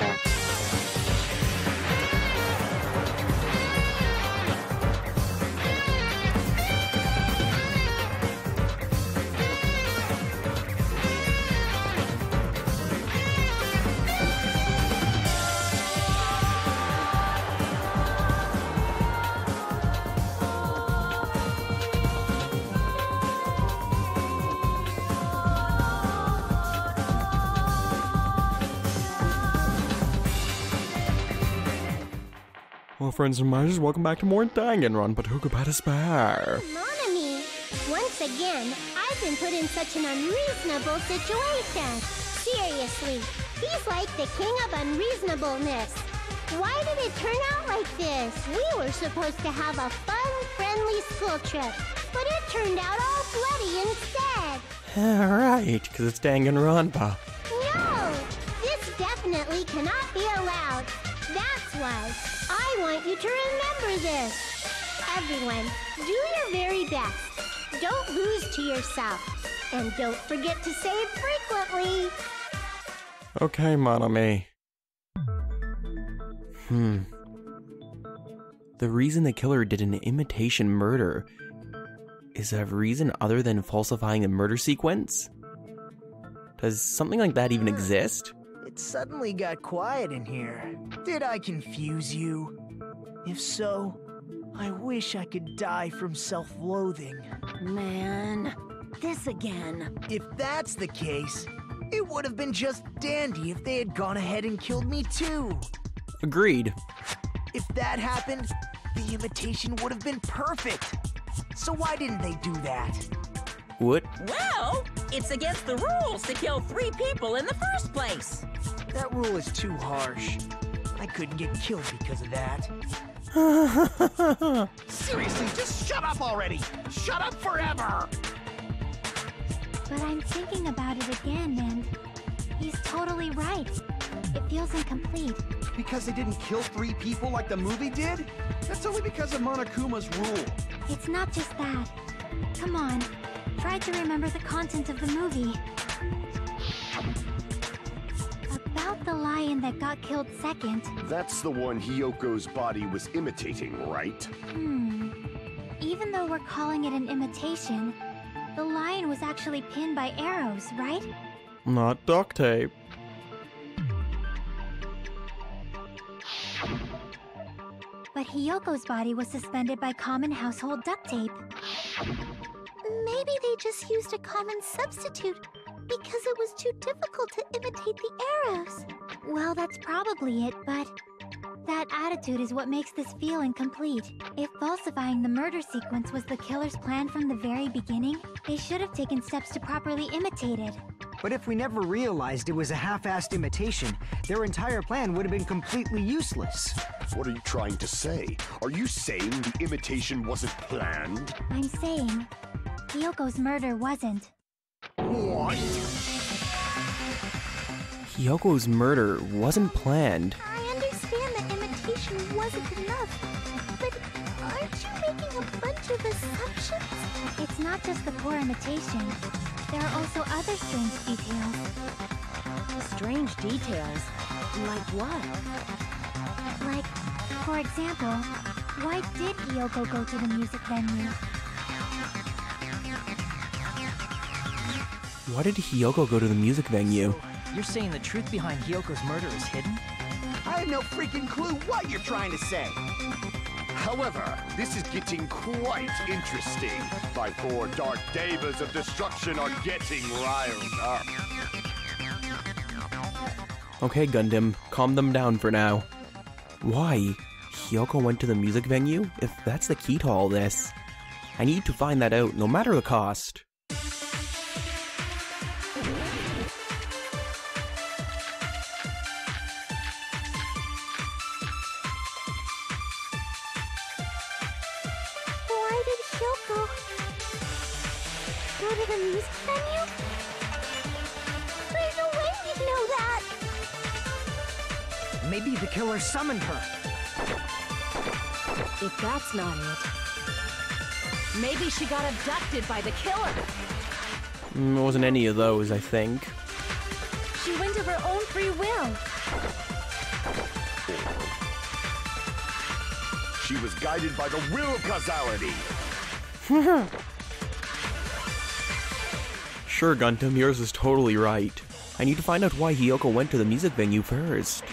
America. Well, friends and Meisters, welcome back to more Danganronpa, who could better spare? Mon ami, once again, I've been put in such an unreasonable situation. Seriously, he's like the king of unreasonableness. Why did it turn out like this? We were supposed to have a fun, friendly school trip, but it turned out all bloody instead. Alright, because it's Danganronpa. No, this definitely cannot be allowed. That's why I want you to remember this. Everyone, do your very best. Don't lose to yourself. And don't forget to save frequently. Okay, mon ami. The reason the killer did an imitation murder is a reason other than falsifying the murder sequence? Does something like that even exist? It suddenly got quiet in here. Did I confuse you? If so, I wish I could die from self-loathing. Man, this again. If that's the case, it would have been just dandy if they had gone ahead and killed me too. Agreed. If that happened, the imitation would have been perfect. So why didn't they do that? What? Well, it's against the rules to kill 3 people in the first place. That rule is too harsh. I couldn't get killed because of that. Seriously, just shut up already! Shut up forever! But I'm thinking about it again, and he's totally right. It feels incomplete. Because they didn't kill 3 people like the movie did? That's only because of Monokuma's rule. It's not just that. Come on, try to remember the content of the movie. About the lion that got killed second. That's the one Hyoko's body was imitating, right? Even though we're calling it an imitation, the lion was actually pinned by arrows, right? Not duct tape. But Hyoko's body was suspended by common household duct tape. Maybe they just used a common substitute because it was too difficult to imitate the arrows. Well, that's probably it, but that attitude is what makes this feel incomplete. If falsifying the murder sequence was the killer's plan from the very beginning, they should have taken steps to properly imitate it. But if we never realized it was a half-assed imitation, their entire plan would have been completely useless. What are you trying to say? Are you saying the imitation wasn't planned? I'm saying Hyoko's murder wasn't. What? Hyoko's murder wasn't planned. I understand that imitation wasn't enough, but aren't you making a bunch of assumptions? It's not just the poor imitation. There are also other strange details. Strange details? Like what? Like, for example, why did Hyoko go to the music venue? Why did Hyoko go to the music venue? You're saying the truth behind Hyoko's murder is hidden? I have no freaking clue what you're trying to say. However, this is getting quite interesting. My 4 dark devas of destruction are getting riled up. Okay, Gundam, calm them down for now. Why? Hyoko went to the music venue? If that's the key to all this, I need to find that out, no matter the cost. Why did Hyoko go to the music venue? There's no way we'd know that! Maybe the killer summoned her. If that's not it, maybe she got abducted by the killer. It wasn't any of those, I think. She went of her own free will. She was guided by the will of causality. Sure, Gundam, yours is totally right. I need to find out why Hiyoko went to the music venue first.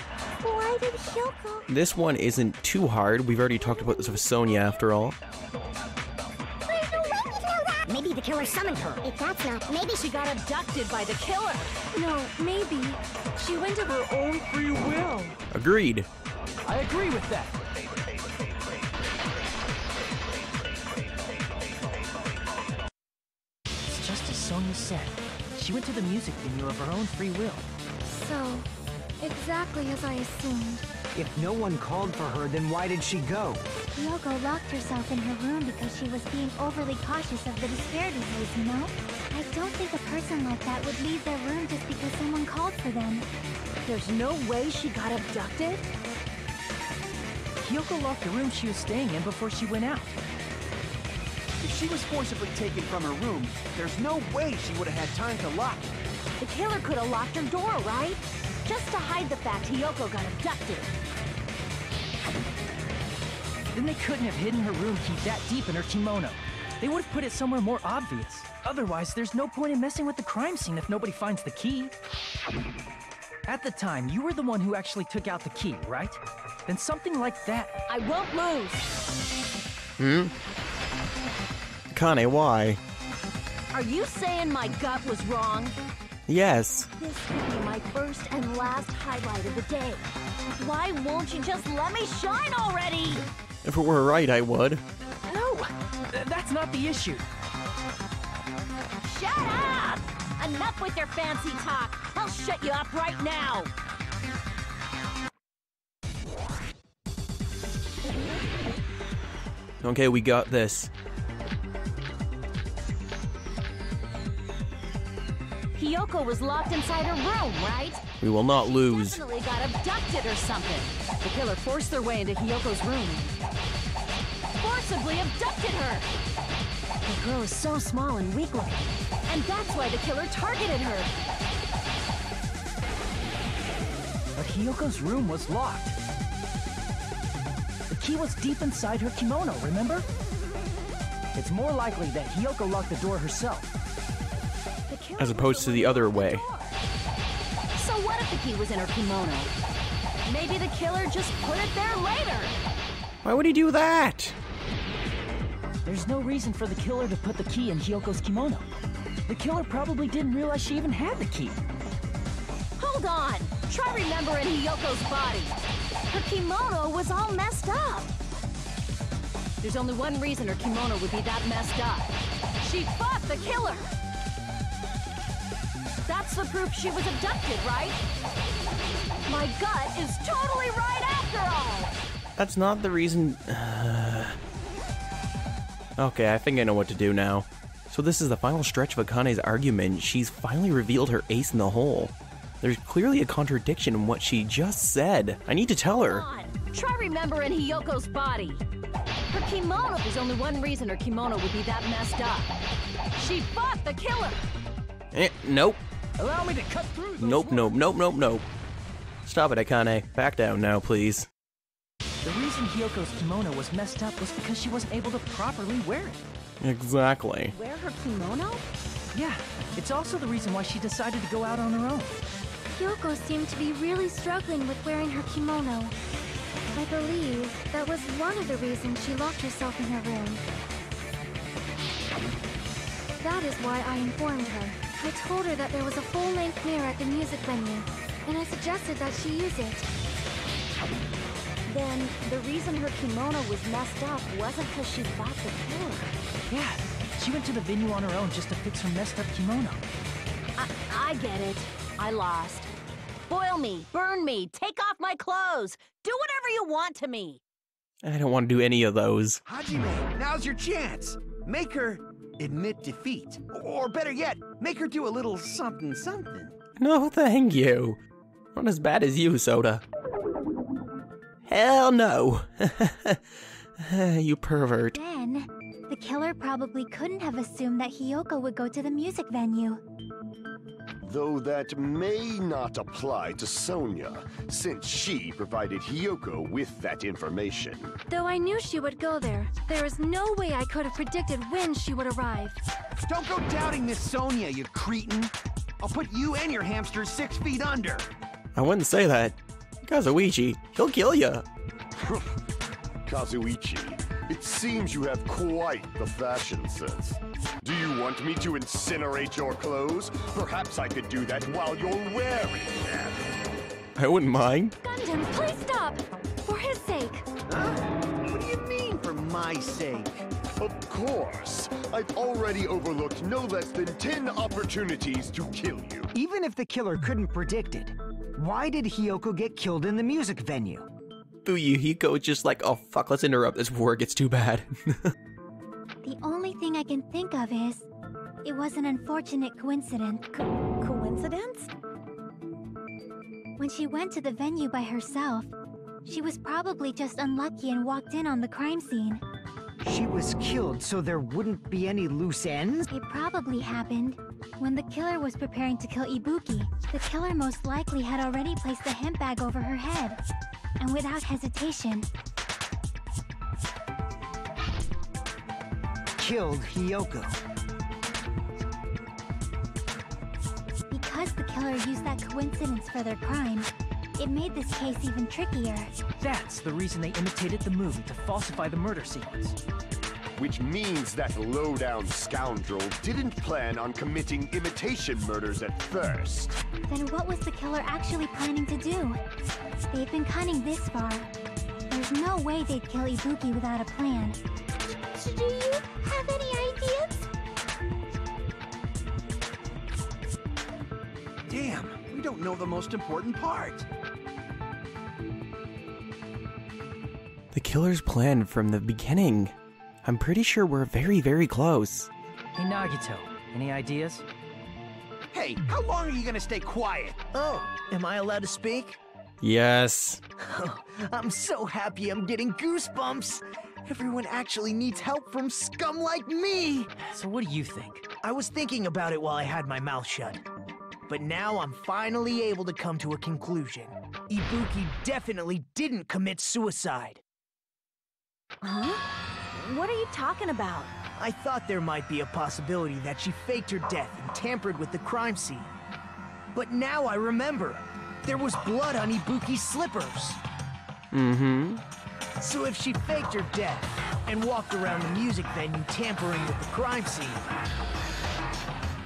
Why did Hiyoko? This one isn't too hard. We've already talked about this with Sonia after all. There's no way we know that! Maybe the killer summoned her. If that's not, Maybe she got abducted by the killer. No, maybe. She went of her own free will. Agreed. I agree with that. It's just as Sonia said. She went to the music venue of her own free will. So, exactly as I assumed. If no one called for her, then why did she go? Hiyoko locked herself in her room because she was being overly cautious of the disparities, you know? I don't think a person like that would leave their room just because someone called for them. There's no way she got abducted? Hiyoko locked the room she was staying in before she went out. If she was forcibly taken from her room, there's no way she would have had time to lock it. The killer could have locked her door, right? Just to hide the fact Hiyoko got abducted. Then they couldn't have hidden her room key that deep in her kimono. They would have put it somewhere more obvious. Otherwise, there's no point in messing with the crime scene if nobody finds the key. At the time, you were the one who actually took out the key, right? Then something like that. I won't lose. Kane, why? Are you saying my gut was wrong? Yes. This could be my first and last highlight of the day. Why won't you just let me shine already? If it were right, I would. No, that's not the issue. Shut up! Enough with your fancy talk. I'll shut you up right now. Okay, we got this. Hiyoko was locked inside her room, right? We will not lose. Definitely got abducted or something. The killer forced their way into Hiyoko's room. Forcibly abducted her. The girl is so small and weak-looking. And that's why the killer targeted her. But Hiyoko's room was locked. The key was deep inside her kimono, remember? It's more likely that Hiyoko locked the door herself. As opposed to the other way. So what if the key was in her kimono? Maybe the killer just put it there later. Why would he do that? There's no reason for the killer to put the key in Hiyoko's kimono. The killer probably didn't realize she even had the key. Hold on. Try remembering Hiyoko's body. Her kimono was all messed up. There's only one reason her kimono would be that messed up. She fought the killer. That's the proof she was abducted, right? My gut is totally right after all! That's not the reason... Okay, I think I know what to do now. So this is the final stretch of Akane's argument. She's finally revealed her ace in the hole. There's clearly a contradiction in what she just said. I need to tell her. Come on, try remembering Hiyoko's body. Her kimono... There's only one reason her kimono would be that messed up. She fought the killer! Nope. Allow me to cut through those Nope, nope, nope, nope, nope. Stop it, Akane. Back down now, please. The reason Hiyoko's kimono was messed up was because she wasn't able to properly wear it. Exactly. Wear her kimono? Yeah, it's also the reason why she decided to go out on her own. Hiyoko seemed to be really struggling with wearing her kimono. I believe that was one of the reasons she locked herself in her room. That is why I informed her. I told her that there was a full-length mirror at the music venue, and I suggested that she use it. Then, the reason her kimono was messed up wasn't because she fought the killer. Yeah, she went to the venue on her own just to fix her messed up kimono. I get it. I lost. Boil me, burn me, take off my clothes. Do whatever you want to me. I don't want to do any of those. Hajime, now's your chance. Make her admit defeat. Or better yet, make her do a little something something. No, thank you. Not as bad as you, Soda. Hell no. You pervert. Then, the The killer probably couldn't have assumed that Hiyoko would go to the music venue. Though that may not apply to Sonia, since she provided Hiyoko with that information. Though I knew she would go there, there is no way I could have predicted when she would arrive. Don't go doubting Miss Sonia, you cretin. I'll put you and your hamsters 6 feet under. I wouldn't say that. Kazuichi, he'll kill ya. Kazuichi, it seems you have quite the fashion sense. Do you want me to incinerate your clothes? Perhaps I could do that while you're wearing them. I wouldn't mind. Gundam, please stop! For his sake! Huh? What do you mean, for my sake? Of course. I've already overlooked no less than 10 opportunities to kill you. Even if the killer couldn't predict it, why did Hiyoko get killed in the music venue? Hiyoko just like, oh fuck, let's interrupt this before it gets too bad. The only thing I can think of is, it was an unfortunate coincidence. Coincidence? When she went to the venue by herself, she was probably just unlucky and walked in on the crime scene. She was killed so there wouldn't be any loose ends? It probably happened when the killer was preparing to kill Ibuki. The killer most likely had already placed a hemp bag over her head, and without hesitation, killed Hiyoko. Because the killer used that coincidence for their crime, it made this case even trickier. That's the reason they imitated the movie to falsify the murder sequence. Which means that low-down scoundrel didn't plan on committing imitation murders at first. Then what was the killer actually planning to do? They've been cunning this far. There's no way they'd kill Ibuki without a plan. Do you have any ideas? Damn, we don't know the most important part. The killer's plan from the beginning. I'm pretty sure we're very, very close. Hey Nagito, any ideas? Hey, how long are you gonna stay quiet? Oh, am I allowed to speak? Yes. I'm so happy I'm getting goosebumps. Everyone actually needs help from scum like me. So what do you think? I was thinking about it while I had my mouth shut. But now I'm finally able to come to a conclusion. Ibuki definitely didn't commit suicide. Huh? What are you talking about? I thought there might be a possibility that she faked her death and tampered with the crime scene. But now I remember. There was blood on Ibuki's slippers. Mm-hmm. So if she faked her death and walked around the music venue tampering with the crime scene,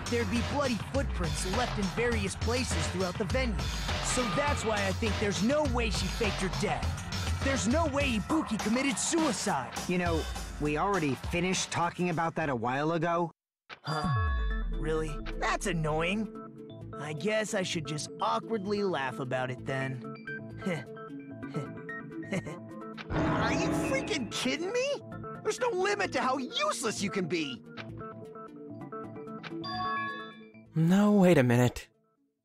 there'd be bloody footprints left in various places throughout the venue. So that's why I think there's no way she faked her death. There's no way Ibuki committed suicide. You know, we already finished talking about that a while ago. Huh? Really? That's annoying. I guess I should just awkwardly laugh about it then. Are you freaking kidding me? There's no limit to how useless you can be. No, wait a minute.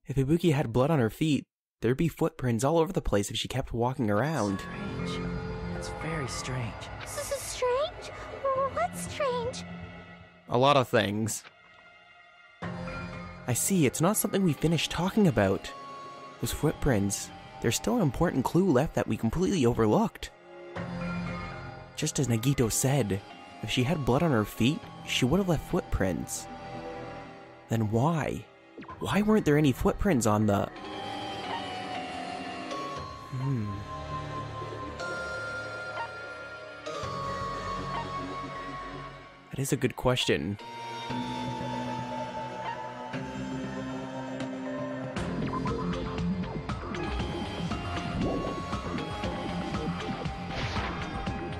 If Ibuki had blood on her feet, there'd be footprints all over the place if she kept walking around. Strange. That's very strange. Strange? What's strange? A lot of things. I see, it's not something we finished talking about. Those footprints, there's still an important clue left that we completely overlooked. Just as Nagito said, if she had blood on her feet, she would have left footprints. Then why? Why weren't there any footprints on the... That is a good question.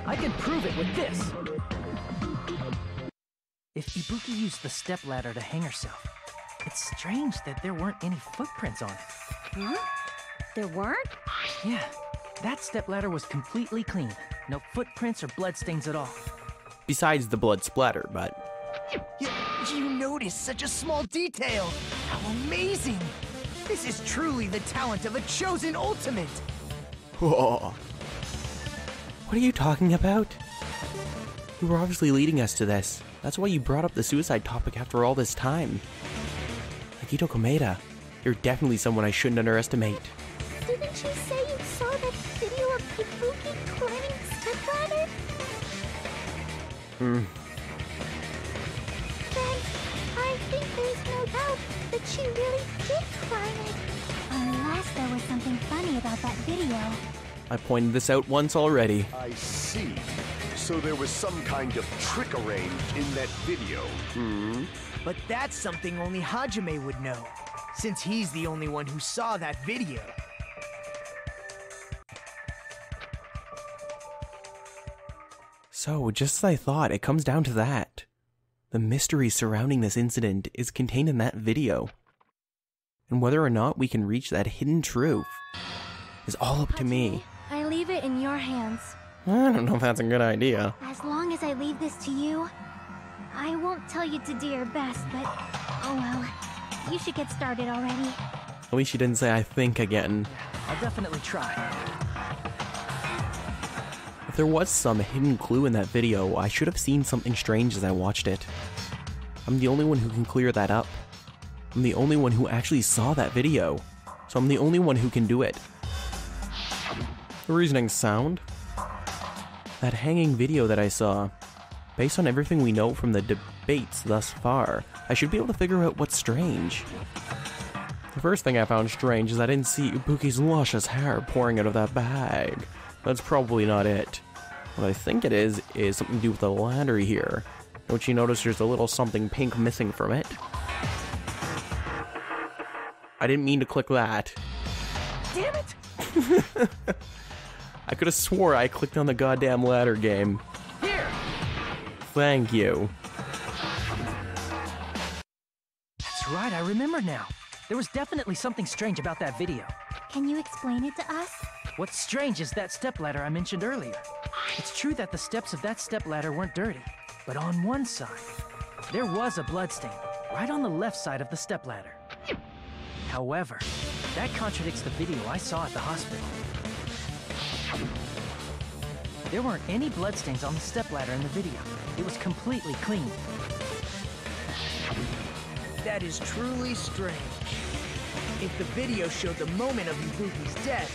I can prove it with this! If Ibuki used the stepladder to hang herself, it's strange that there weren't any footprints on it. Huh? There weren't? Yeah, that stepladder was completely clean. No footprints or bloodstains at all. Besides the blood splatter, but... You noticed such a small detail! How amazing! This is truly the talent of a chosen ultimate! Whoa. What are you talking about? You were obviously leading us to this. That's why you brought up the suicide topic after all this time. Nagito Komeda, you're definitely someone I shouldn't underestimate. Didn't you say you saw that video of Ibuki climbing the stepladder? Then I think there's no doubt that she really did climb it. Unless there was something funny about that video. I pointed this out once already. I see. So there was some kind of trick arranged in that video. But that's something only Hajime would know, since he's the only one who saw that video. So, just as I thought, it comes down to that. The mystery surrounding this incident is contained in that video. And whether or not we can reach that hidden truth is all up to me. I leave it in your hands. I don't know if that's a good idea. As long as I leave this to you, I won't tell you to do your best, but oh well. You should get started already. At least you didn't say I think again. I'll definitely try. If there was some hidden clue in that video, I should have seen something strange as I watched it. I'm the only one who can clear that up. I'm the only one who actually saw that video, so I'm the only one who can do it. The reasoning's sound. That hanging video that I saw, based on everything we know from the debates thus far, I should be able to figure out what's strange. The first thing I found strange is I didn't see Ibuki's luscious hair pouring out of that bag. That's probably not it. What I think it is something to do with the ladder here. Don't you notice there's a little something pink missing from it? I didn't mean to click that. Damn it! I could have swore I clicked on the goddamn ladder game. Here! Thank you. That's right, I remember now. There was definitely something strange about that video. Can you explain it to us? What's strange is that stepladder I mentioned earlier. It's true that the steps of that stepladder weren't dirty, but on one side, there was a bloodstain, right on the left side of the stepladder. However, that contradicts the video I saw at the hospital. There weren't any bloodstains on the stepladder in the video. It was completely clean. That is truly strange. If the video showed the moment of Ibuki's death,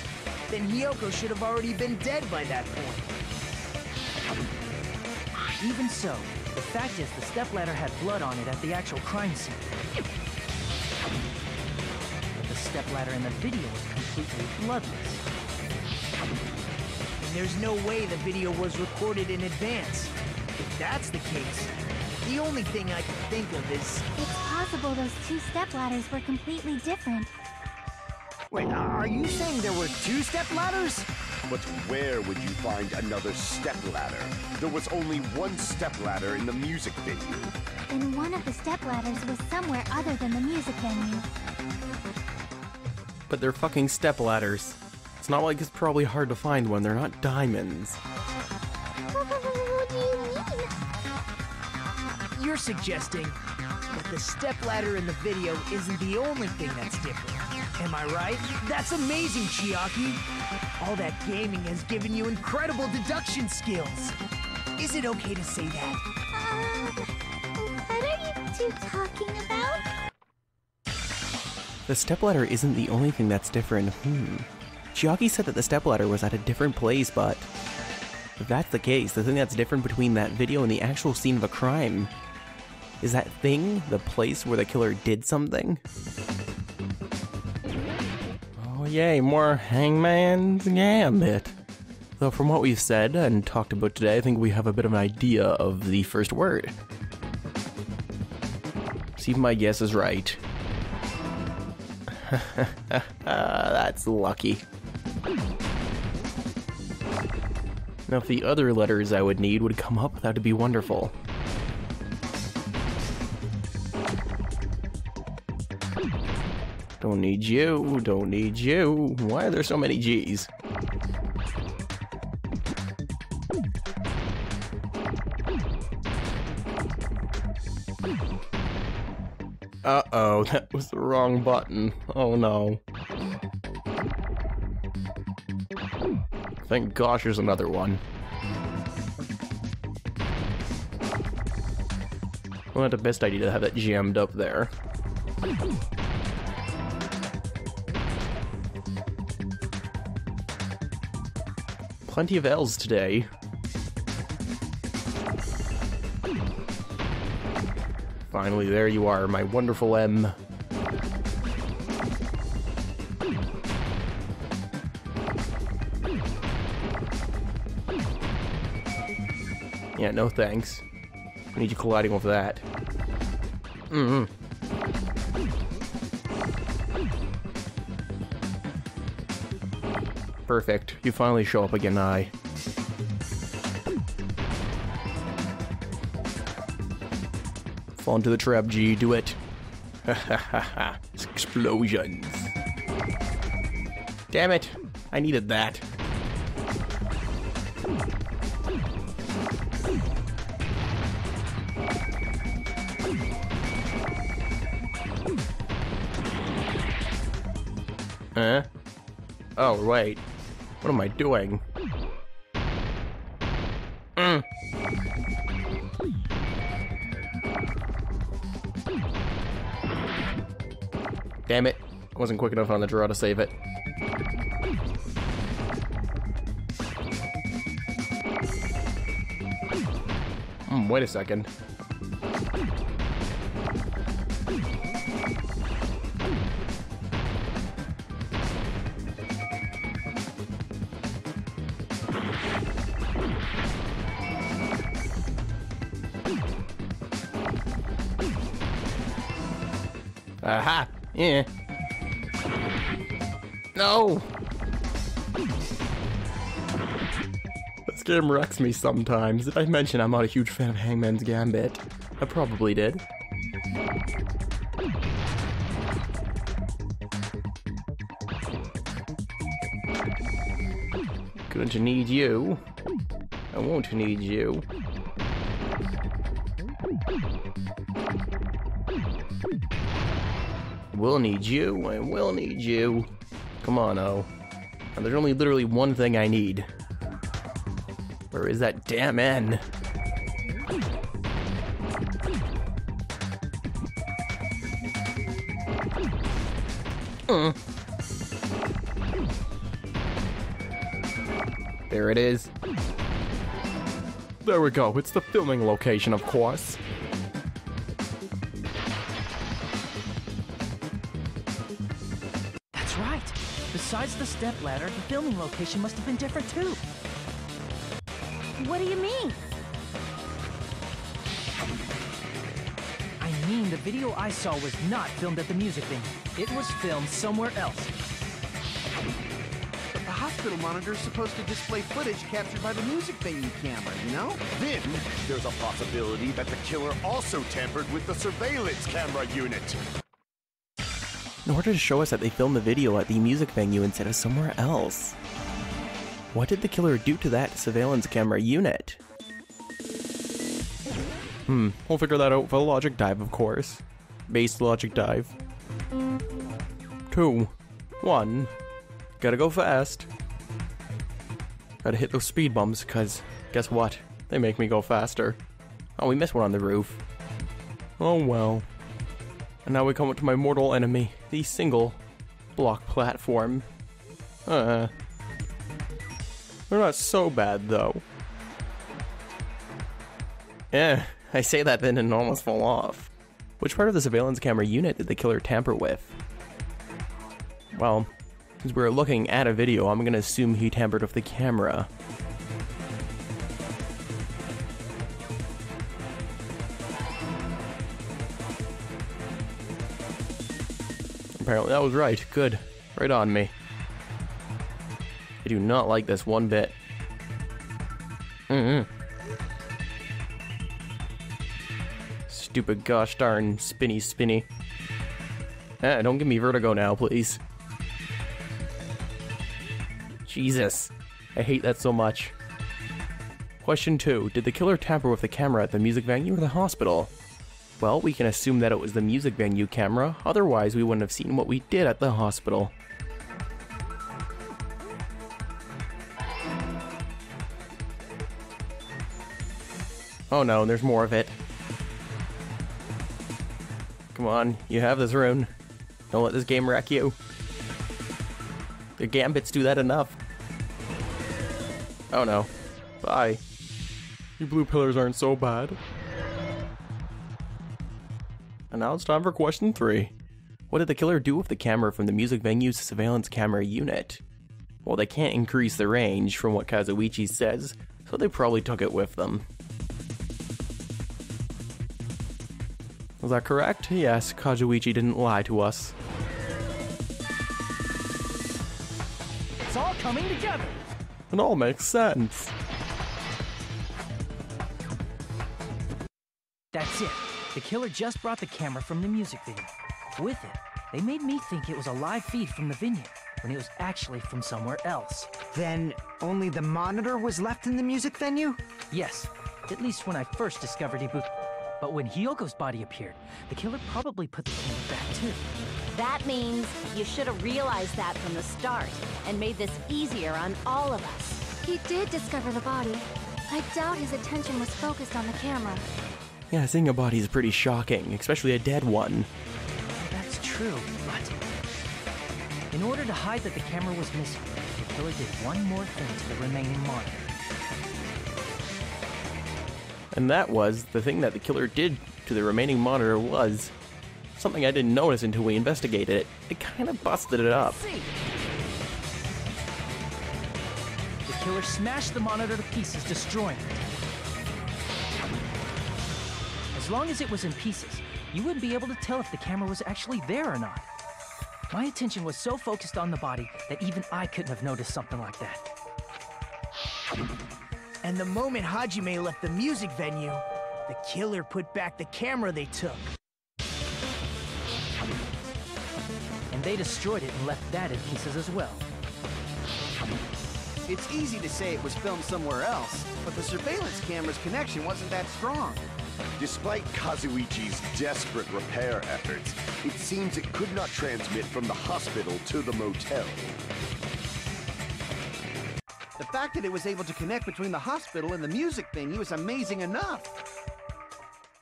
then Hiyoko should have already been dead by that point. Even so, the fact is the stepladder had blood on it at the actual crime scene. But the stepladder in the video was completely bloodless. And there's no way the video was recorded in advance. If that's the case, the only thing I can think of is... It's possible those two stepladders were completely different. Wait, are you saying there were two stepladders? But where would you find another stepladder? There was only one stepladder in the music venue. Then one of the stepladders was somewhere other than the music venue. But they're fucking stepladders. It's not like it's probably hard to find one. They're not diamonds. What do you mean? You're suggesting that the stepladder in the video isn't the only thing that's different. Am I right? That's amazing, Chiaki! All that gaming has given you incredible deduction skills. Is it okay to say that? What are you two talking about? The stepladder isn't the only thing that's different. Chiaki said that the stepladder was at a different place, but if that's the case, the thing that's different between that video and the actual scene of a crime is that thing, the place where the killer did something. Oh yay, more Hangman's Gambit. Though from what we've said and talked about today, I think we have a bit of an idea of the first word. See if my guess is right. That's lucky. Now if the other letters I would need would come up, that would be wonderful. Don't need you, don't need you. Why are there so many G's? Uh-oh, that was the wrong button. Oh no. Thank gosh there's another one. Well, not the best idea to have that jammed up there. Plenty of L's today. Finally, there you are, my wonderful M. Yeah, no thanks. I need you colliding with that. Perfect. You finally show up again, I. Fall into the trap, G. Do it. Ha ha ha ha. Explosions. Damn it. I needed that. Huh? Oh, wait. What am I doing? Damn it. I wasn't quick enough on the draw to save it. Wait a second. Aha! Yeah. No! This game wrecks me sometimes. Did I mention I'm not a huge fan of Hangman's Gambit? I probably did. Going to need you. I won't need you. We'll need you, and we'll need you. Come on, O. And there's only literally one thing I need. Where is that damn N? There it is. There we go. It's the filming location, of course. That's right. Besides the stepladder, the filming location must have been different too. What do you mean? I mean, the video I saw was not filmed at the music venue. It was filmed somewhere else. But the hospital monitor is supposed to display footage captured by the music venue camera, you know? Then, there's a possibility that the killer also tampered with the surveillance camera unit. In order to show us that they filmed the video at the music venue instead of somewhere else. What did the killer do to that surveillance camera unit? We'll figure that out for the logic dive, of course. Based logic dive. 2, 1. Gotta go fast. Gotta hit those speed bumps, cause guess what? They make me go faster. Oh, we missed one on the roof. Oh well. And now we come up to my mortal enemy, the single block platform. They're not so bad, though. Yeah, I say that then and almost fall off. Which part of the surveillance camera unit did the killer tamper with? Well, since we're looking at a video, I'm gonna assume he tampered with the camera. Apparently that was right. Good. Right on me. I do not like this one bit. Stupid gosh darn spinny. Don't give me vertigo now, please. Jesus. I hate that so much. Question 2. Did the killer tamper with the camera at the music venue or the hospital? Well, we can assume that it was the music venue camera, otherwise we wouldn't have seen what we did at the hospital. Oh no, there's more of it. Come on, you have this, Rune. Don't let this game wreck you. The gambits do that enough. Oh no. Bye. You blue pillars aren't so bad. And now it's time for question 3. What did the killer do with the camera from the music venue's surveillance camera unit? Well, they can't increase the range from what Kazuichi says, so they probably took it with them. Was that correct? Yes, Kazuichi didn't lie to us. It's all coming together. It all makes sense. That's it. The killer just brought the camera from the music video. With it, they made me think it was a live feed from the venue, when it was actually from somewhere else. Then only the monitor was left in the music venue? Yes, at least when I first discovered Ibuki. But when Hyoko's body appeared, the killer probably put the camera back too. That means you should have realized that from the start and made this easier on all of us. He did discover the body. I doubt his attention was focused on the camera. Yeah, seeing a body is pretty shocking, especially a dead one. That's true, but in order to hide that the camera was missing, the killer did one more thing to the remaining monitor. And that was, the thing that the killer did to the remaining monitor was something I didn't notice until we investigated it. It kind of busted it up. The killer smashed the monitor to pieces, destroying it. As long as it was in pieces, you wouldn't be able to tell if the camera was actually there or not. My attention was so focused on the body that even I couldn't have noticed something like that. And the moment Hajime left the music venue, the killer put back the camera they took. And they destroyed it and left that in pieces as well. It's easy to say it was filmed somewhere else, but the surveillance camera's connection wasn't that strong. Despite Kazuichi's desperate repair efforts, it seems it could not transmit from the hospital to the motel. The fact that it was able to connect between the hospital and the music venue is amazing enough.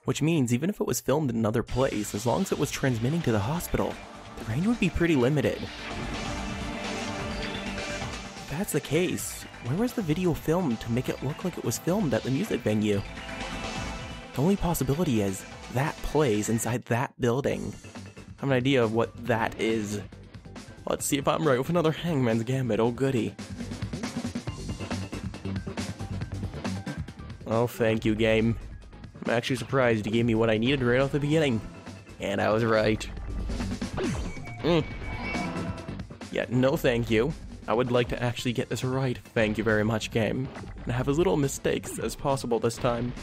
Which means even if it was filmed in another place, as long as it was transmitting to the hospital, the range would be pretty limited. If that's the case, where was the video filmed to make it look like it was filmed at the music venue? The only possibility is that plays inside that building. I have an idea of what that is. Let's see if I'm right with another Hangman's Gambit, oh goody. Oh, thank you, game. I'm actually surprised you gave me what I needed right off the beginning. And I was right. Yeah, no thank you. I would like to actually get this right, thank you very much, game. And have as little mistakes as possible this time.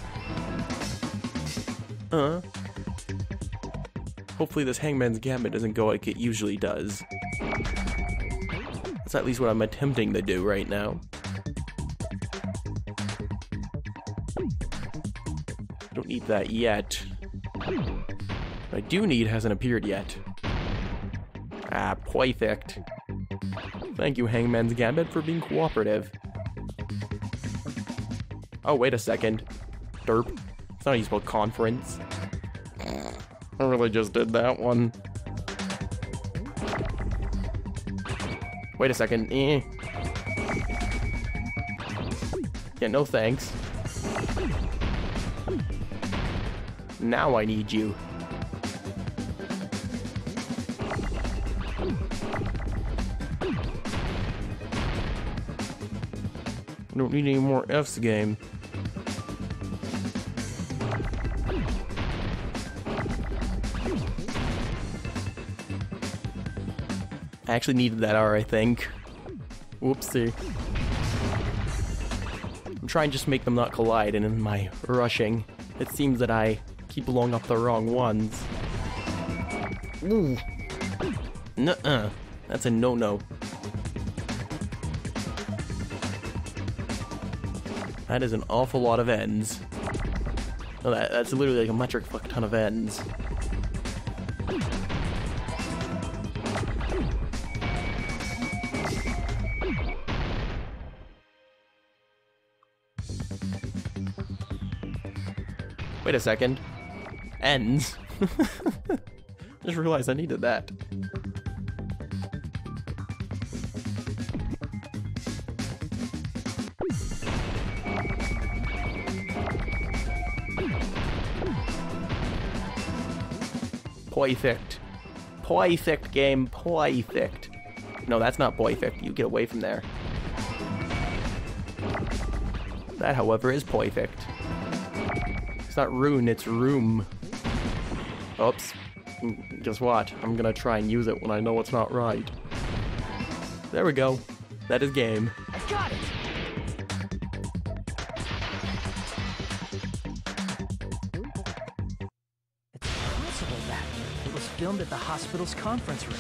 Hopefully this Hangman's Gambit doesn't go like it usually does. That's at least what I'm attempting to do right now. Don't need that yet. What I do need hasn't appeared yet. Ah, perfect. Thank you, Hangman's Gambit, for being cooperative. Oh, wait a second. Derp. It's not how you spell conference. I really just did that one. Wait a second. Yeah, no thanks. Now I need you. I don't need any more F's, game. I actually needed that R, I think. Whoopsie. I'm trying just to make them not collide, and in my rushing, it seems that I keep blowing up the wrong ones. Ooh. Nuh-uh. That's a no-no. That is an awful lot of ends. Oh, that's literally like a metric fuck ton of ends. Wait a second. Ends? Just realized I needed that. Perfect. Perfect game, perfect. No, that's not perfect. You get away from there. That, however, is perfect. It's not rune, it's room. Oops. Guess what? I'm gonna try and use it when I know it's not right. There we go. That is game. I got it! It's possible that it was filmed at the hospital's conference room.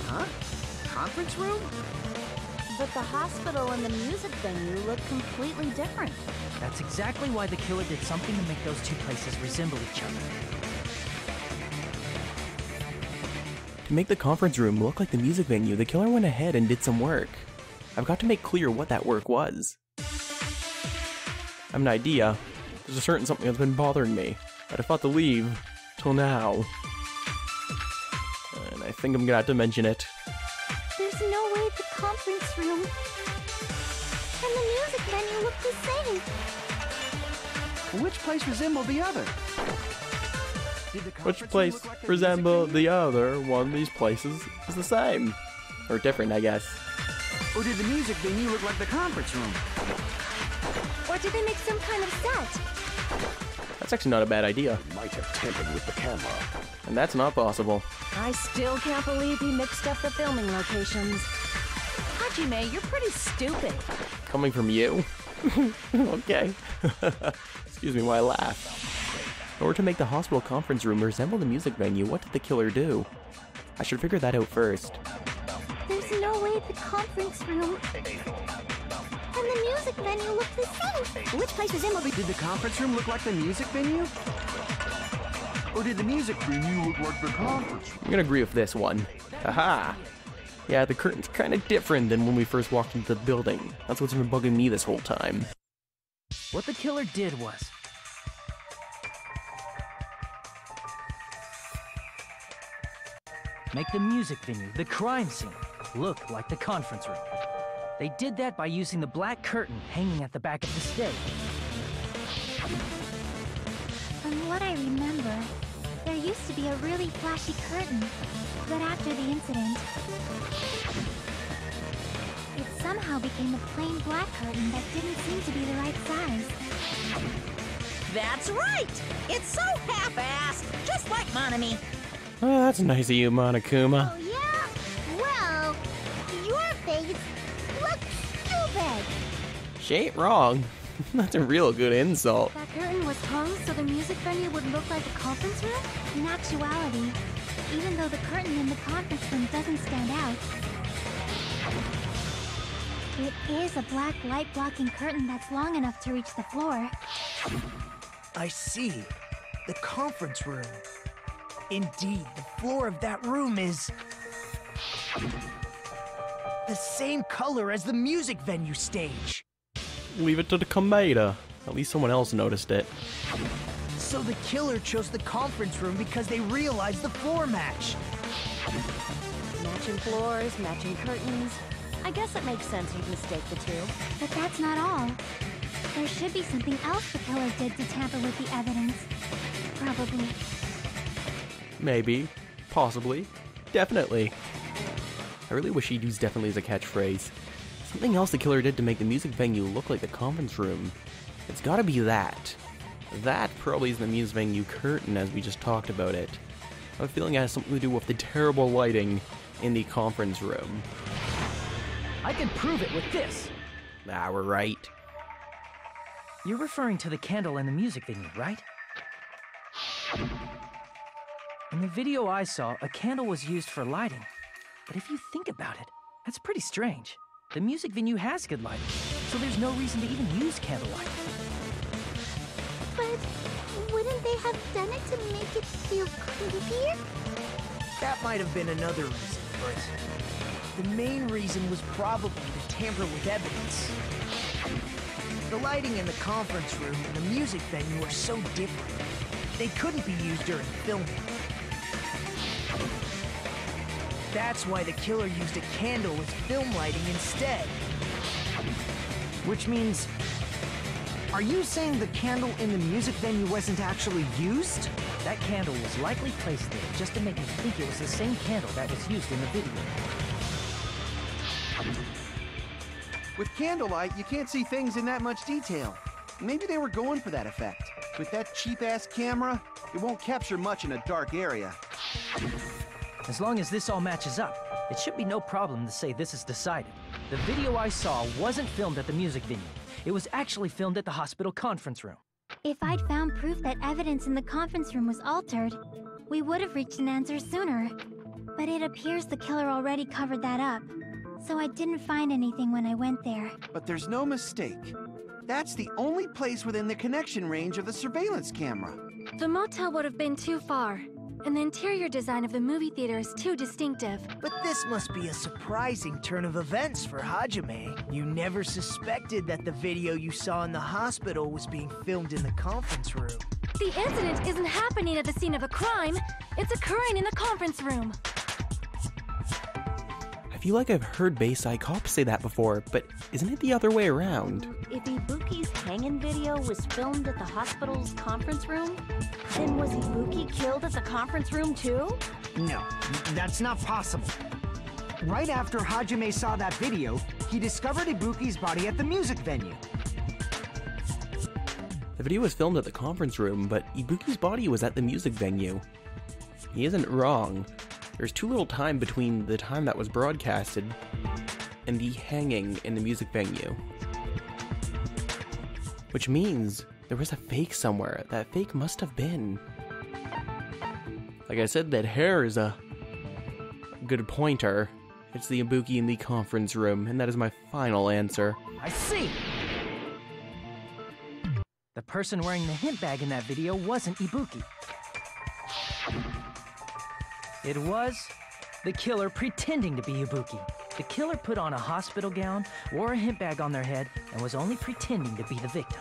Huh? Conference room? But the hospital and the music venue look completely different. That's exactly why the killer did something to make those two places resemble each other. To make the conference room look like the music venue, the killer went ahead and did some work. I've got to make clear what that work was. I have an idea. There's a certain something that's been bothering me, that I thought to leave till now. And I think I'm gonna have to mention it. There's no way the conference room and the music venue look the same. Which place resembled the other? Which place resembles the other? One of these places is the same. Or different, I guess. Or did the music venue look like the conference room? Or did they make some kind of set? That's actually not a bad idea. Might have tampered with the camera. And that's not possible. I still can't believe he mixed up the filming locations. Hajime, you're pretty stupid. Coming from you? Okay. Excuse me while I laugh. In order to make the hospital conference room resemble the music venue, what did the killer do? I should figure that out first. There's no way the conference room and the music venue look the same. Which place resembled the... Did the conference room look like the music venue? Or did the music venue look like the conference room? I'm gonna agree with this one. Aha! Yeah, the curtain's kind of different than when we first walked into the building. That's what's been bugging me this whole time. What the killer did was... make the music venue, the crime scene, look like the conference room. They did that by using the black curtain hanging at the back of the stage. From what I remember, there used to be a really flashy curtain, but after the incident, it somehow became a plain black curtain that didn't seem to be the right size. That's right! It's so half-assed, just like Monami. Oh, that's nice of you, Monokuma. Oh yeah? Well, your face looks stupid! She ain't wrong. That's a real good insult. That curtain was hung so the music venue would look like a conference room? In actuality, even though the curtain in the conference room doesn't stand out, it is a black light-blocking curtain that's long enough to reach the floor. I see. The conference room. Indeed, the floor of that room is... the same color as the music venue stage. Leave it to the commander. At least someone else noticed it. So the killer chose the conference room because they realized the floor match. Matching floors, matching curtains. I guess it makes sense you'd mistake the two. But that's not all. There should be something else the killer did to tamper with the evidence. Probably. Maybe. Possibly. Definitely. I really wish he'd use definitely as a catchphrase. Something else the killer did to make the music venue look like the conference room. It's gotta be that. That probably is the music venue curtain as we just talked about it. I have a feeling it has something to do with the terrible lighting in the conference room. I can prove it with this. Ah, we're right. You're referring to the candle in the music venue, right? In the video I saw, a candle was used for lighting. But if you think about it, that's pretty strange. The music venue has good lighting, so there's no reason to even use candlelight. But wouldn't they have done it to make it feel creepier? That might have been another reason, but the main reason was probably to tamper with evidence. The lighting in the conference room and the music venue are so different. they couldn't be used during filming. That's why the killer used a candle as film lighting instead. Which means... Are you saying the candle in the music venue wasn't actually used? That candle was likely placed there just to make me think it was the same candle that was used in the video. With candlelight, you can't see things in that much detail. Maybe they were going for that effect. With that cheap-ass camera, it won't capture much in a dark area. As long as this all matches up, it should be no problem to say this is decided. The video I saw wasn't filmed at the music venue. It was actually filmed at the hospital conference room. If I'd found proof that evidence in the conference room was altered, we would have reached an answer sooner. But it appears the killer already covered that up, so I didn't find anything when I went there. But there's no mistake. That's the only place within the connection range of the surveillance camera. The motel would have been too far, and the interior design of the movie theater is too distinctive. But this must be a surprising turn of events for Hajime. You never suspected that the video you saw in the hospital was being filmed in the conference room. The incident isn't happening at the scene of a crime. It's occurring in the conference room. I feel like I've heard Bayside Cops say that before, but isn't it the other way around? If Ibuki's hanging video was filmed at the hospital's conference room, then was Ibuki killed at the conference room too? No, that's not possible. Right after Hajime saw that video, he discovered Ibuki's body at the music venue. The video was filmed at the conference room, but Ibuki's body was at the music venue. He isn't wrong. There's too little time between the time that was broadcasted and the hanging in the music venue. Which means there was a fake somewhere. That fake must have been. Like I said, that hair is a good pointer. It's the Ibuki in the conference room, and that is my final answer. I see! The person wearing the hint bag in that video wasn't Ibuki. It was the killer pretending to be Ibuki. The killer put on a hospital gown, wore a hint bag on their head, and was only pretending to be the victim.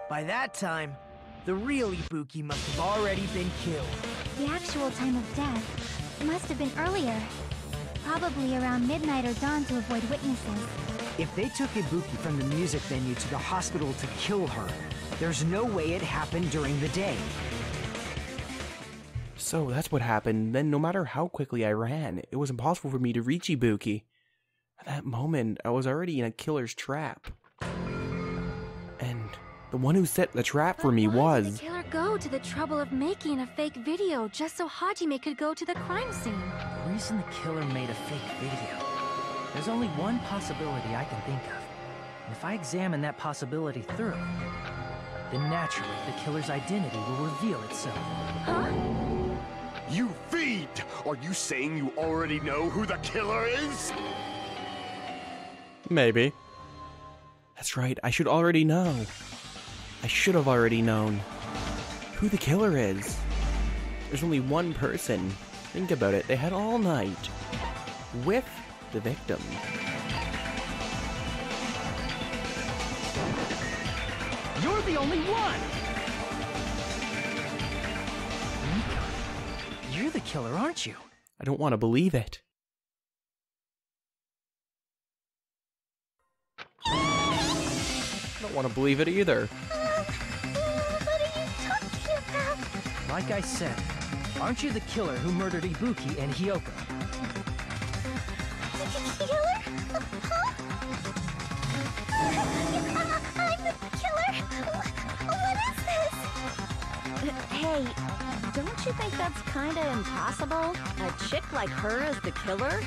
By that time, the real Ibuki must have already been killed. The actual time of death must have been earlier. Probably around midnight or dawn to avoid witnesses. If they took Ibuki from the music venue to the hospital to kill her, there's no way it happened during the day. So that's what happened. Then no matter how quickly I ran, it was impossible for me to reach Ibuki. At that moment, I was already in a killer's trap. And the one who set the trap for me Why did was... the killer go to the trouble of making a fake video just so Hajime could go to the crime scene? The reason the killer made a fake video, there's only one possibility I can think of. And if I examine that possibility thoroughly, then naturally the killer's identity will reveal itself. Huh? You fiend! Are you saying you already know who the killer is? Maybe. That's right, I should already know. I should have already known who the killer is. There's only one person. Think about it, they had all night with the victim. You're the only one! You're the killer, aren't you? I don't want to believe it. I don't want to believe it either. What are you talking about? Like I said, aren't you the killer who murdered Ibuki and Hyoko? Killer? Huh? I'm the killer? What is this? Hey, don't you think that's kinda impossible? A chick like her as the killer?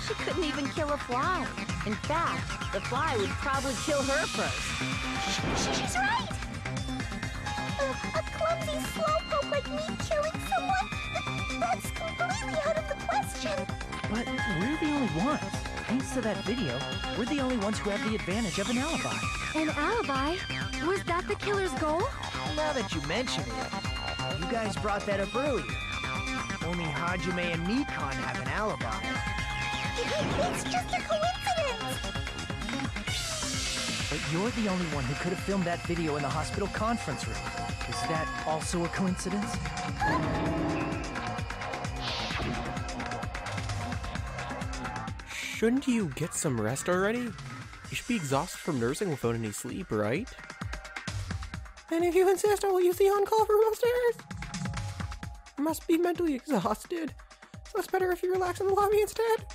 She couldn't even kill a fly. In fact, the fly would probably kill her first. She's right! A clumsy slowpoke like me killing someone? That's completely out of the question. But we're the only ones. Thanks to that video, we're the only ones who have the advantage of an alibi. An alibi? Was that the killer's goal? Now that you mention it, you guys brought that up earlier. Only Hajime and Nikon have an alibi. It's just a coincidence! But you're the only one who could have filmed that video in the hospital conference room. Is that also a coincidence? Shouldn't you get some rest already? You should be exhausted from nursing without any sleep, right? And if you insist, I will use the on-call room upstairs. You must be mentally exhausted, so it's better if you relax in the lobby instead.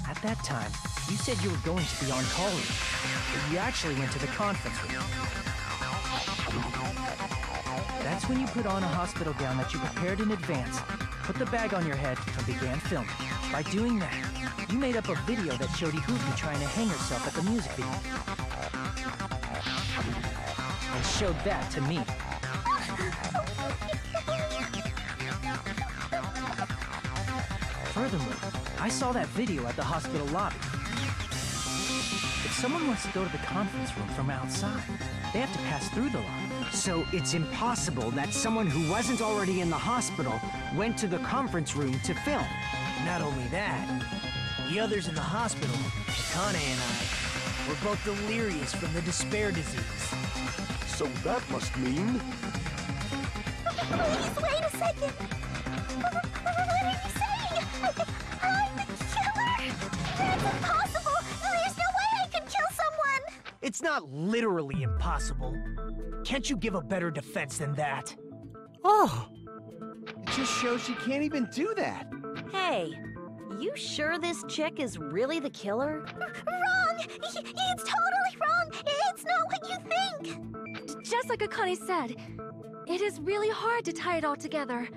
At that time, you said you were going to the on-call room, but you actually went to the conference room. That's when you put on a hospital gown that you prepared in advance, put the bag on your head, and began filming. By doing that, you made up a video that showed Ibuki trying to hang herself at the music video. And showed that to me. Furthermore, I saw that video at the hospital lobby. If someone wants to go to the conference room from outside, they have to pass through the lobby. So it's impossible that someone who wasn't already in the hospital went to the conference room to film. Not only that, the others in the hospital, Akane and I, were both delirious from the despair disease. So that must mean... Please, wait a second! What are you saying? I'm the killer? That's impossible! There's no way I could kill someone! It's not literally impossible. Can't you give a better defense than that? Oh! It just shows she can't even do that. Hey, you sure this chick is really the killer? Wrong! It's totally wrong! It's not what you think! Just like Akane said, it is really hard to tie it all together.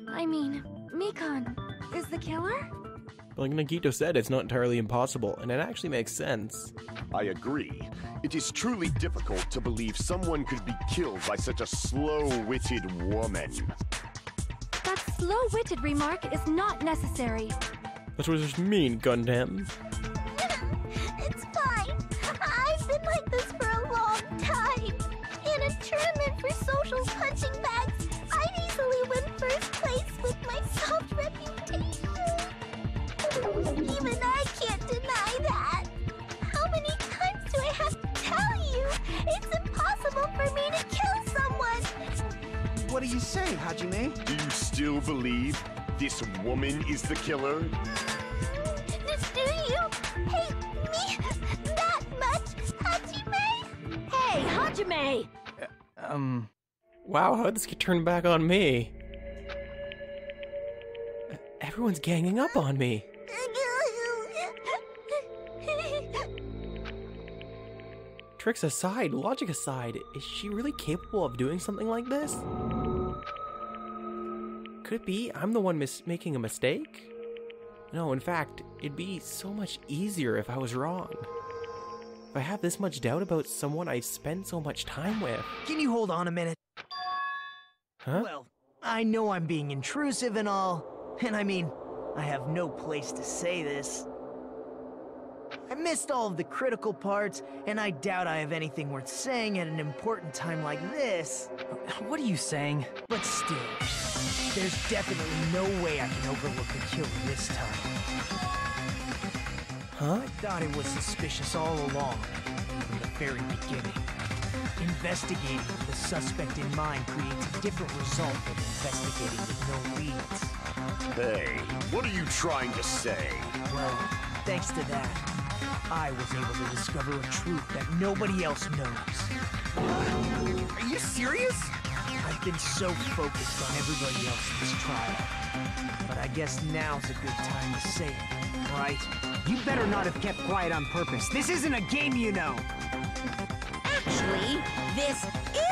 I mean, Mikan is the killer? Like Nagito said, it's not entirely impossible, and it actually makes sense. I agree. It is truly difficult to believe someone could be killed by such a slow-witted woman. That slow-witted remark is not necessary. That's what it mean, Gundam. It's fine. I've been like this for a long time. In a tournament for social punching bags, I'd easily win first place with my soft reputation. Even I can't deny that. How many times do I have to tell you? It's impossible for me to kill someone. What do you say, Hajime? Do you still believe this woman is the killer? Do you hate me that much, Hajime? Hey, Hajime! Wow, how'd this get turned back on me? Everyone's ganging up on me. Tricks aside, logic aside, is she really capable of doing something like this? Could it be I'm the one making a mistake? No, in fact, it'd be so much easier if I was wrong. If I have this much doubt about someone I've spent so much time with. Can you hold on a minute? Huh? Well, I know I'm being intrusive and all, and I mean, I have no place to say this. I missed all of the critical parts, and I doubt I have anything worth saying at an important time like this. What are you saying? But still, there's definitely no way I can overlook the killer this time. Huh? I thought it was suspicious all along, from the very beginning. Investigating with the suspect in mind creates a different result than investigating with no leads. Hey, what are you trying to say? Well, thanks to that, I was able to discover a truth that nobody else knows. Are you serious? I've been so focused on everybody else in this trial. But I guess now's a good time to say it, right? You better not have kept quiet on purpose. This isn't a game, you know. Actually, this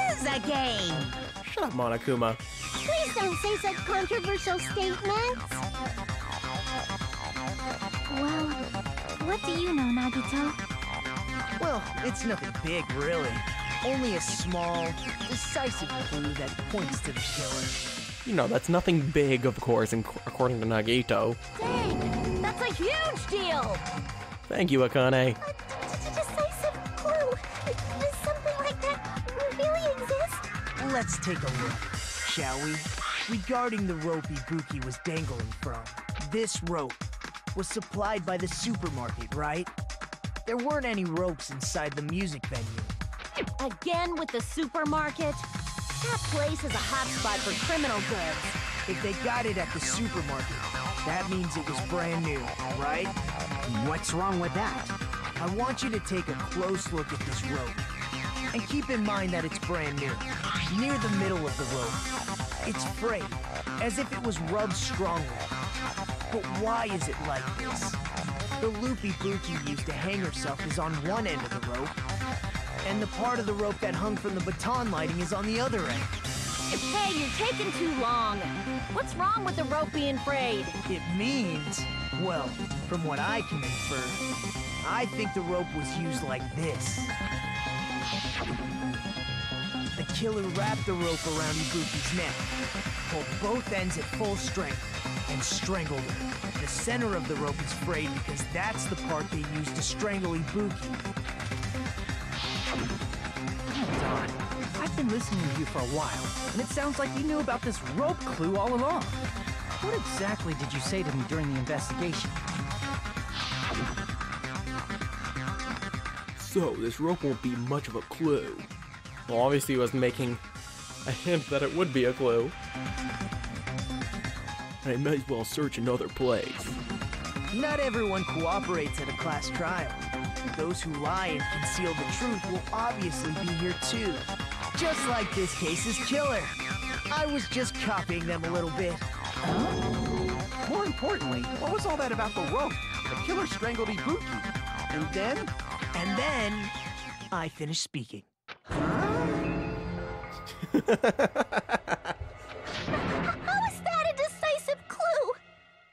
is a game! Shut up, Monokuma. Please don't say such controversial statements. Well, what do you know, Nagito? Well, it's nothing big, really. Only a small, decisive clue that points to the killer. You know, that's nothing big, of course, according to Nagito. Dang, that's a huge deal! Thank you, Akane. A decisive clue. Does something like that really exist? Let's take a look, shall we? Regarding the rope Ibuki was dangling from, this rope was supplied by the supermarket, right? There weren't any ropes inside the music venue. Again with the supermarket? That place is a hotspot for criminal goods. If they got it at the supermarket, that means it was brand new, right? What's wrong with that? I want you to take a close look at this rope. And keep in mind that it's brand new. Near the middle of the rope, it's frayed, as if it was rubbed strongly. But why is it like this? The loopy Buki used to hang herself is on one end of the rope, and the part of the rope that hung from the baton lighting is on the other end. Hey, you're taking too long. What's wrong with the rope being frayed? It means, well, from what I can infer, I think the rope was used like this. The killer wrapped the rope around Ibuki's neck, pulled both ends at full strength, and strangled her. The center of the rope is frayed because that's the part they used to strangle Ibuki. Hold on. I've been listening to you for a while, and it sounds like you knew about this rope clue all along. What exactly did you say to me during the investigation? So, this rope won't be much of a clue. Well, obviously he was making a hint that it would be a clue. And I might as well search another place. Not everyone cooperates at a class trial. Those who lie and conceal the truth will obviously be here too. Just like this case's killer. I was just copying them a little bit. More importantly, what was all that about the rope? The killer strangled Ibuki. And then? And then, I finished speaking. How is that a decisive clue?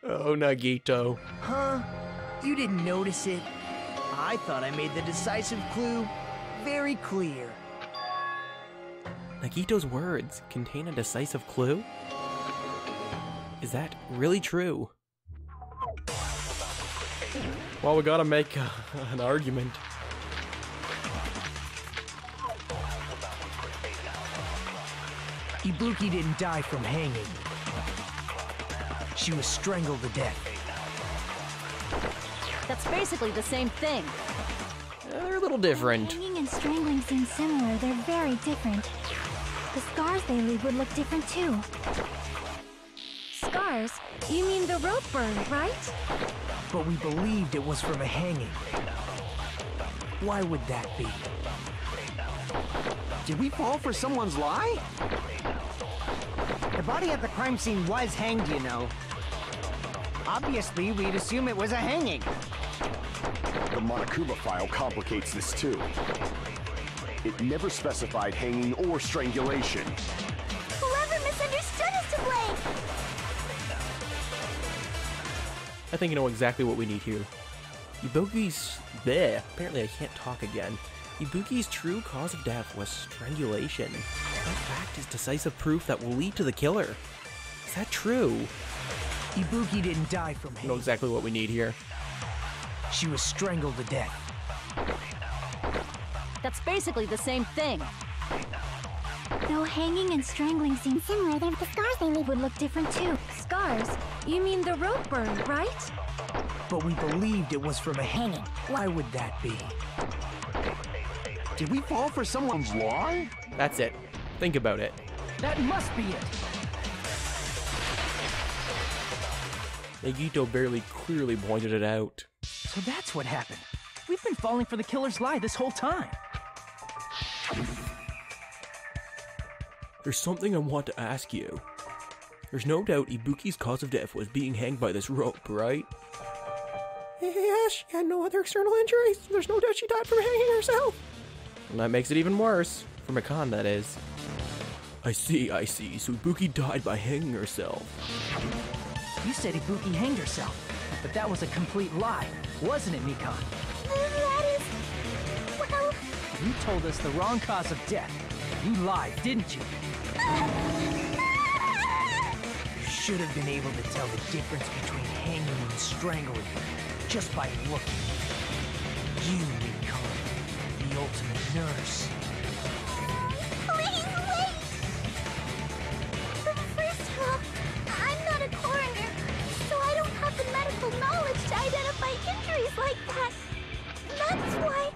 Oh, Nagito. Huh? You didn't notice it? I thought I made the decisive clue very clear. Nagito's words contain a decisive clue? Is that really true? Well, we gotta make an argument. Ibuki didn't die from hanging. She was strangled to death. That's basically the same thing. They're a little different. Hanging and strangling seem similar. They're very different. The scars they leave would look different too. Scars? You mean the rope burn, right? But we believed it was from a hanging. Why would that be? Did we fall for someone's lie? The body at the crime scene was hanged, you know. Obviously, we'd assume it was a hanging. The Monokuma file complicates this too. It never specified hanging or strangulation. Whoever misunderstood is to blame! I think you know exactly what we need here. Ibuki's... there. Apparently I can't talk again. Ibuki's true cause of death was strangulation. That fact is decisive proof that will lead to the killer. Is that true? Ibuki didn't die from You hanging. know exactly what we need here. She was strangled to death. That's basically the same thing. Though hanging and strangling seem similar, the scars they leave would look different too. Scars? You mean the rope burn, right? But we believed it was from a hanging. Why would that be? Did we fall for someone's lie? That's it. Think about it. That must be it! Nagito barely clearly pointed it out. So that's what happened. We've been falling for the killer's lie this whole time. There's something I want to ask you. There's no doubt Ibuki's cause of death was being hanged by this rope, right? Yes, she had no other external injuries. There's no doubt she died from hanging herself. And that makes it even worse. For Mikan, that is. I see. So Ibuki died by hanging herself. You said Ibuki hanged herself, but that was a complete lie, wasn't it, Mikan? That is... well... You told us the wrong cause of death. You lied, didn't you? You should have been able to tell the difference between hanging and strangling just by looking. You, Mikan, the ultimate nurse. Please wait! First of all, I'm not a coroner, so I don't have the medical knowledge to identify injuries like that. That's why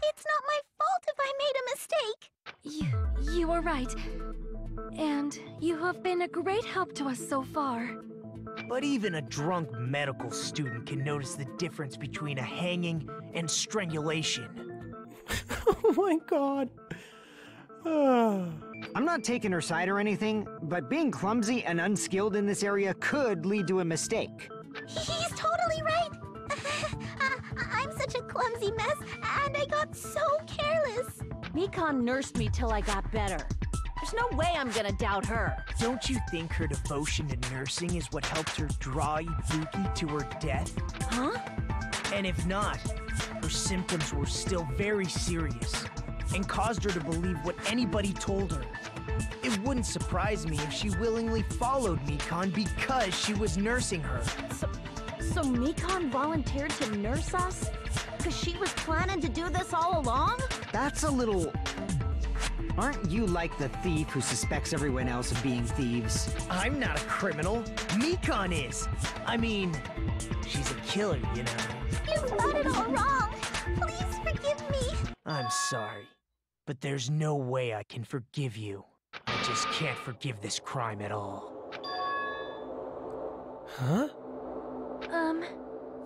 it's not my fault if I made a mistake. You were right. And you have been a great help to us so far. But even a drunk medical student can notice the difference between a hanging and strangulation. Oh my god. I'm not taking her side or anything, but being clumsy and unskilled in this area could lead to a mistake. He's totally right. I'm such a clumsy mess, and I got so careless. Mikon nursed me till I got better. There's no way I'm gonna doubt her. Don't you think her devotion to nursing is what helped her draw Ibuki to her death? Huh? And if not, her symptoms were still very serious and caused her to believe what anybody told her. It wouldn't surprise me if she willingly followed Mikon because she was nursing her. So Mikon volunteered to nurse us? Because she was planning to do this all along? That's a little... Aren't you like the thief who suspects everyone else of being thieves? I'm not a criminal. Mikon is. I mean, she's a killer, you know. You've got it all wrong. Please forgive me. I'm sorry, but there's no way I can forgive you. I just can't forgive this crime at all. Huh?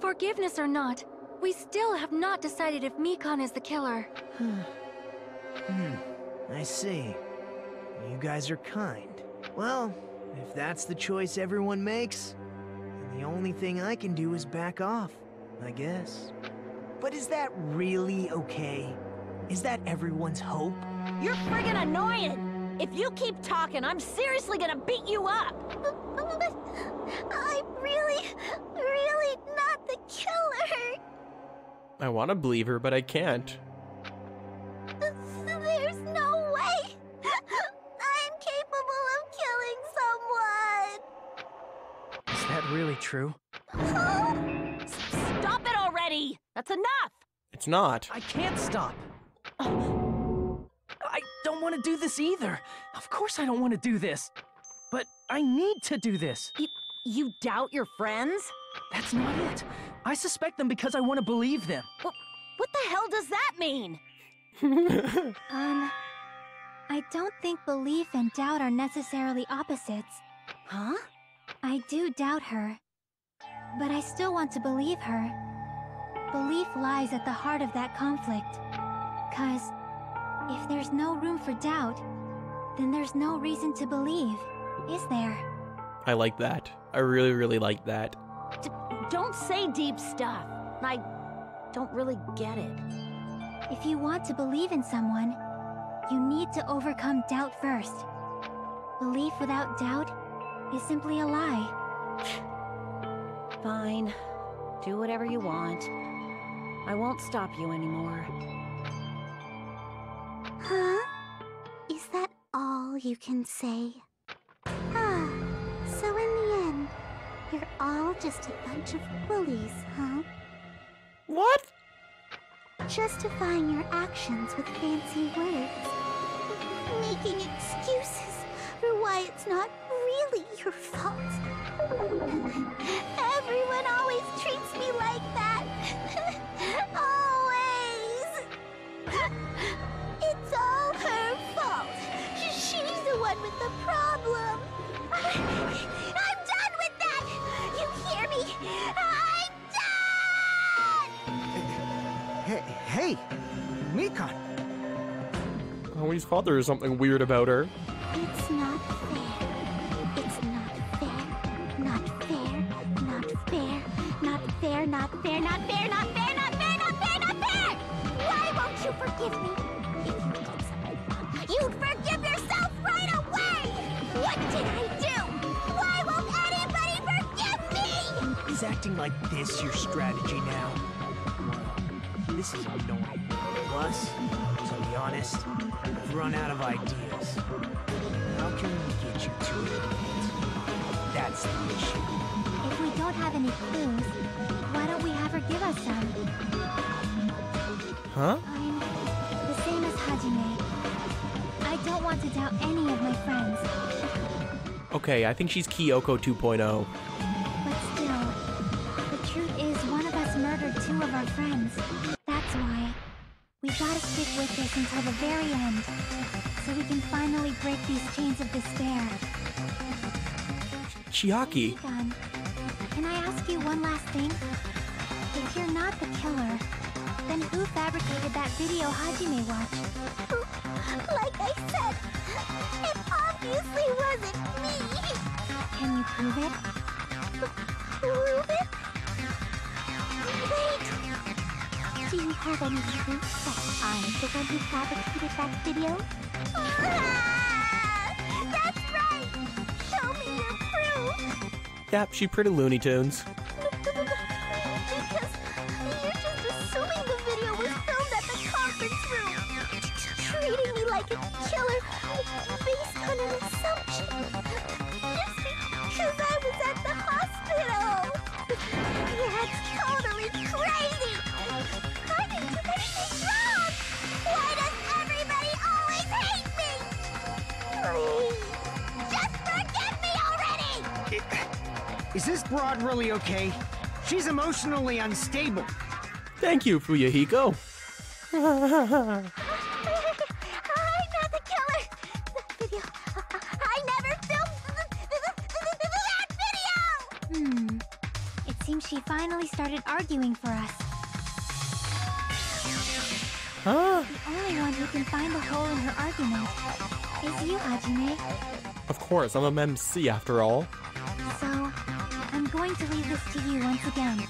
Forgiveness or not, we still have not decided if Mikon is the killer. I see. You guys are kind. Well, if that's the choice everyone makes, then the only thing I can do is back off, I guess. But is that really okay? Is that everyone's hope? You're friggin' annoying! If you keep talking, I'm seriously gonna beat you up! But I'm really not the killer. I want to believe her, but I can't. There's no way. I'm capable of killing someone. Is that really true? Stop it already! That's enough! It's not. I can't stop. I don't want to do this either. Of course I don't want to do this. But I need to do this. You doubt your friends? That's not it. I suspect them because I want to believe them. What the hell does that mean? I don't think belief and doubt are necessarily opposites. Huh? I do doubt her, but I still want to believe her. Belief lies at the heart of that conflict. 'Cause if there's no room for doubt, then there's no reason to believe, is there? I like that. I really, really like that. Don't say deep stuff. I don't really get it. If you want to believe in someone, you need to overcome doubt first. Belief without doubt is simply a lie. Fine. Do whatever you want. I won't stop you anymore. Huh? Is that all you can say? So in the end, you're all just a bunch of bullies, huh? What? Justifying your actions with fancy words. Making excuses for why it's not really your fault. Everyone always treats me like that. Always. It's all her fault. She's the one with the problem. I'm done with that! You hear me? I'm done! Hey, Mikon. Always thought there was something weird about her. It's not fair. It's not fair. Not fair. Not fair. Not fair. Not fair. Not fair. Not fair. Not fair. Not fair. Not fair. Why won't you forgive me? If you did something wrong, you'd forgive yourself right away. What did I do? Why won't anybody forgive me? Is acting like this your strategy now? Well, this is annoying. Plus, to be honest, I've run out of ideas. How can we get you to admit? That's the issue. If we don't have any clues, why don't we have her give us some? Huh? I'm the same as Hajime. I don't want to doubt any of my friends. Okay, I think she's Kyoko 2.0. But still, the truth is one of us murdered two of our friends. That's why we gotta stick with this until the very end, so we can finally break these chains of despair. Chiaki. Done. Can I ask you one last thing? If you're not the killer, then who fabricated that video Hajime watched? Like I said, it obviously wasn't me. Can you prove it? Prove it? Wait. Do you have any proof that I'm the one who fabricated that video? That's right. Show me your proof. Yep, she pretty Looney Tunes. Because you're just assuming the video was filmed at the conference room. Treating me like a killer based on an assumption. Just because I was at the hospital. That's totally crazy. I didn't do anything wrong. Why does everybody always hate me? Please, just forgive me already. Is this broad really okay? She's emotionally unstable. Thank you, Fuyuhiko. I'm not the killer. That video. I never filmed that video. It seems she finally started arguing for us. Huh? The only one who can find a hole in her argument is you, Hajime. Of course, I'm a MC after all. So, I'm going to leave this to you once again.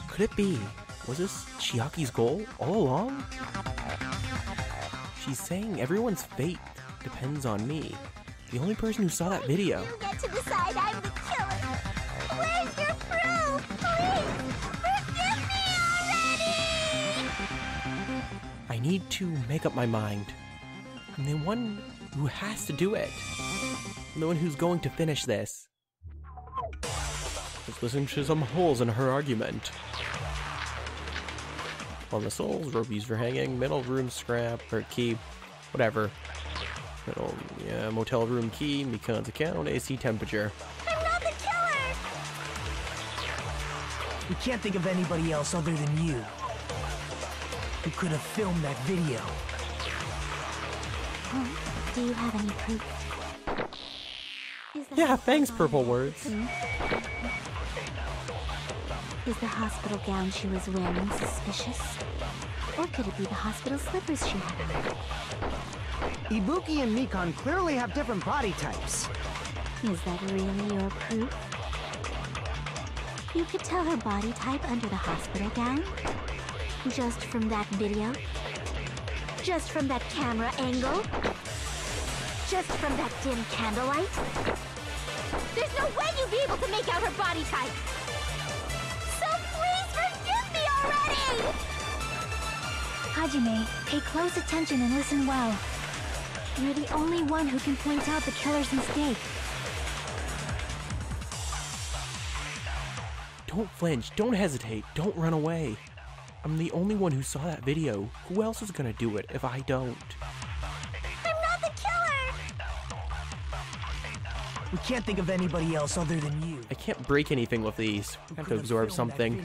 Could it be? Was this Chiaki's goal all along? She's saying everyone's fate depends on me. The only person who saw that video. You get to decide I'm the killer. Where's your proof? Please, forgive me already. I need to make up my mind. I'm the one who has to do it. I'm the one who's going to finish this. Let's listen to some holes in her argument. On the soles, rope used for hanging, metal room scrap, or key, whatever. Metal, yeah, motel room key, Mikan's account, AC temperature. I'm not the killer. We can't think of anybody else other than you who could have filmed that video. Do you have any proof? Yeah, thanks, Purple Words. Is the hospital gown she was wearing suspicious? Or could it be the hospital slippers she had on? Ibuki and Mikan clearly have different body types. Is that really your proof? You could tell her body type under the hospital gown? Just from that video? Just from that camera angle? Just from that dim candlelight? There's no way you'd be able to make out her body type. So please forgive me already. Hajime, pay close attention and listen well. You're the only one who can point out the killer's mistake. Don't flinch, don't hesitate, don't run away. I'm the only one who saw that video. Who else is gonna do it if I don't? I'm not the killer. We can't think of anybody else other than you. I can't break anything with these. I have to absorb something.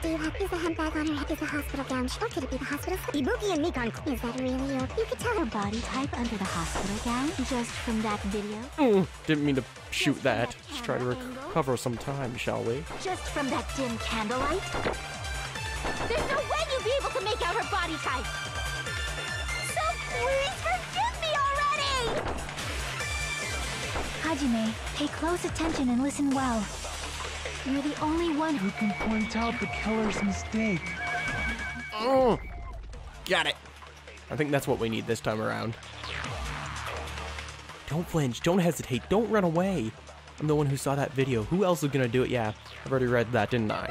Do you have is the handbag on her head is a hospital gown? Or could it be the hospital slip? Ibuki and Mikan. Is that really your? You could tell her body type under the hospital gown just from that video. Didn't mean to shoot that. Let's try to recover some time, shall we? Just from that dim candlelight? There's no way you'd be able to make out her body type. So please forgive me already. Hajime, pay close attention and listen well. You're the only one who can point out the killer's mistake. Oh, got it. I think that's what we need this time around. Don't flinch, don't hesitate, don't run away. I'm the one who saw that video. Who else is gonna do it? Yeah, I've already read that, didn't I?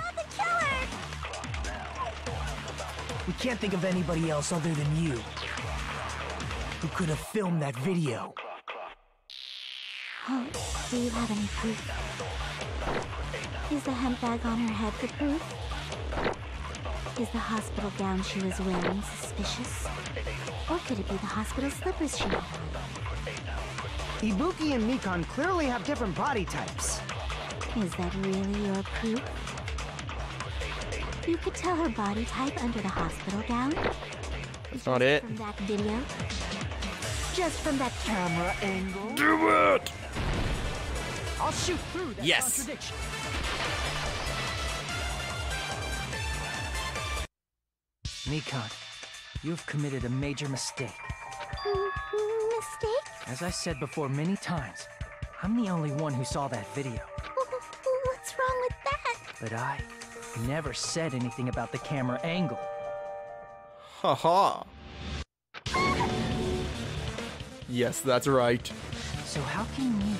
We can't think of anybody else other than you who could have filmed that video. Oh, do you have any proof? Is the hemp bag on her head the proof? Is the hospital gown she was wearing suspicious? Or could it be the hospital slippers she had on? Ibuki and Mikan clearly have different body types. Is that really your proof? You could tell her body type under the hospital gown? That's not it. From that video? just from that Camera angle. Do it! I'll shoot through that Yes. contradiction. Nikon, you've committed a major mistake. Mistake? As I said before many times, I'm the only one who saw that video. What's wrong with that? But I never said anything about the camera angle. Haha. Yes, that's right. So how can you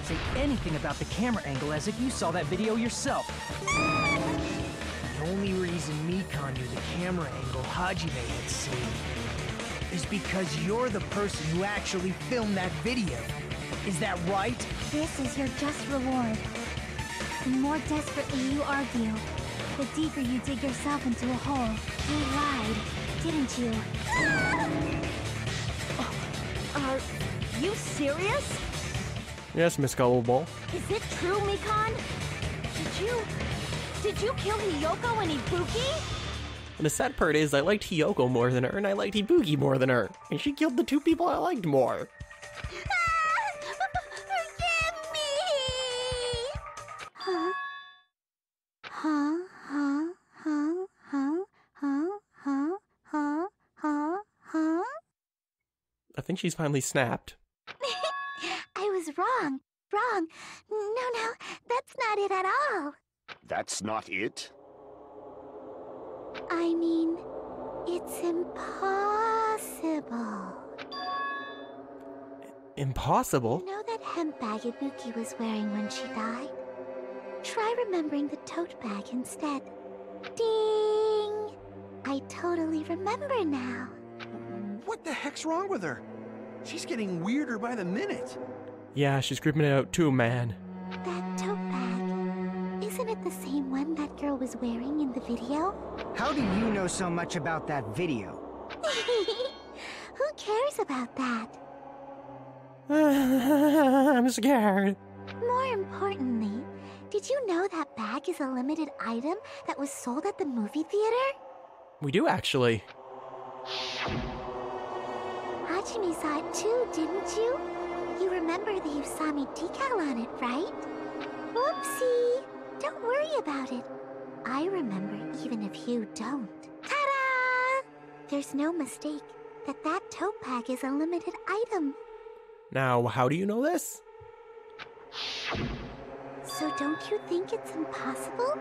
say anything about the camera angle as if you saw that video yourself? The only reason Mikon knew the camera angle Hajime had seen is because you're the person who actually filmed that video. Is that right? This is your just reward. The more desperately you argue, the deeper you dig yourself into a hole. You lied, didn't you? Are you serious? Yes, Miss Gullible. Is it true, Mikon? Did you kill Hiyoko and Ibuki? And the sad part is I liked Hiyoko more than her, and I liked Ibuki more than her. And she killed the two people I liked more. Forgive me! Huh? Huh? Huh? Huh? Huh? Huh? Huh? Huh? Huh? Huh? I think she's finally snapped. I was wrong. Wrong. No, that's not it at all. That's not it? I mean, it's impossible. Impossible? You know that hemp bag Ibuki was wearing when she died? Try remembering the tote bag instead. Ding! I totally remember now. What the heck's wrong with her? She's getting weirder by the minute. Yeah, she's creeping it out too, man. That tote bag, isn't it the same one that girl was wearing in the video? How do you know so much about that video? Who cares about that? I'm scared. More importantly, did you know that bag is a limited item that was sold at the movie theater? We do actually. Hajime saw it too, didn't you? You remember the Usami decal on it, right? Whoopsie! Don't worry about it. I remember even if you don't. Ta-da! There's no mistake that tote bag is a limited item. Now, how do you know this? So don't you think it's impossible?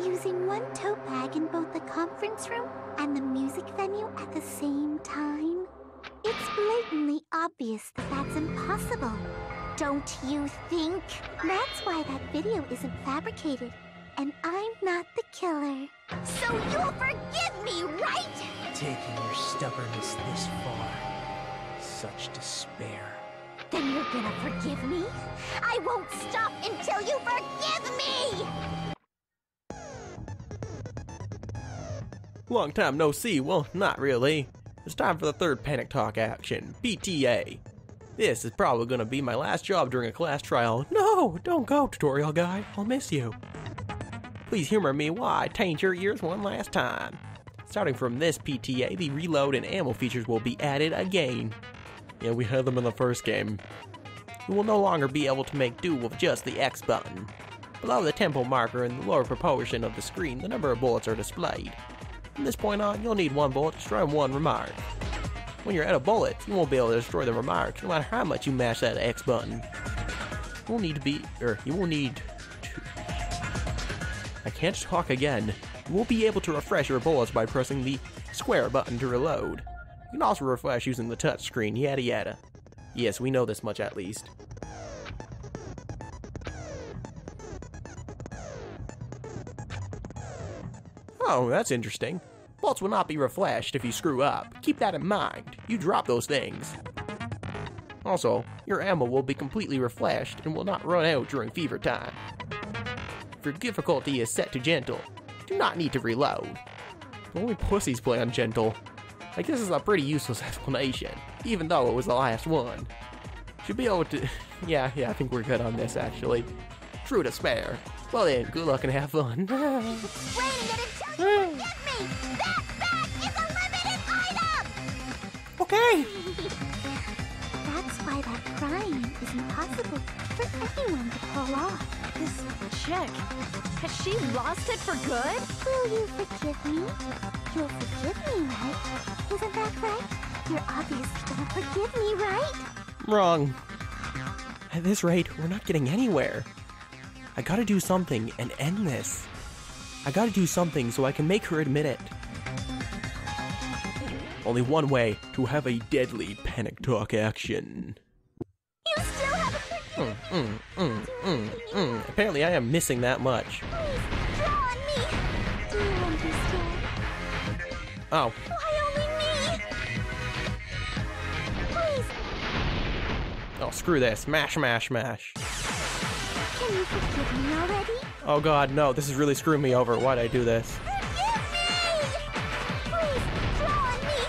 Using one tote bag in both the conference room and the music venue at the same time? It's blatantly obvious that that's impossible. Don't you think? That's why that video isn't fabricated, and I'm not the killer. So you'll forgive me, right? Taking your stubbornness this far. Such despair. Then you're gonna forgive me? I won't stop until you forgive me! Long time no see. Well, not really. It's time for the third Panic Talk action, PTA. This is probably gonna be my last job during a class trial. No, don't go, tutorial guy. I'll miss you. Please humor me while I taint your ears one last time. Starting from this PTA, the reload and ammo features will be added again. Yeah, we had them in the first game. You will no longer be able to make do with just the X button. Below the tempo marker in the lower portion of the screen, the number of bullets are displayed. From this point on, you'll need one bullet to destroy one remark. When you're out of bullets, you won't be able to destroy the remarks no matter how much you mash that X button. You will need to... I can't talk again. You won't be able to refresh your bullets by pressing the square button to reload. You can also refresh using the touch screen, yada yada. Yes, we know this much at least. Oh, that's interesting. Bullets will not be refreshed if you screw up. Keep that in mind. You drop those things. Also, your ammo will be completely refreshed and will not run out during fever time. If your difficulty is set to gentle, you do not need to reload. Only pussies play on gentle. Like, this is a pretty useless explanation, even though it was the last one. Should be able to... yeah, I think we're good on this, actually. True to spare. Well then, good luck and have fun. Raining it until you forgive me! That bag is a limited item! Okay. That's why that crime is impossible for anyone to pull off. This chick, has she lost it for good? Will you forgive me? You'll forgive me, right? Isn't that right? You're obviously gonna forgive me, right? Wrong. At this rate, we're not getting anywhere. I gotta do something and end this. I gotta do something so I can make her admit it. Only one way to have a deadly panic talk action. You still haven't forgiven Apparently I am missing that much. Please, draw on me. Do you understand? Oh. Why only me? Please, Oh, screw this. Smash, smash, smash. can you forgive me already? Oh god, no. This is really screwing me over. Why'd I do this? Forgive me! Please, draw on me.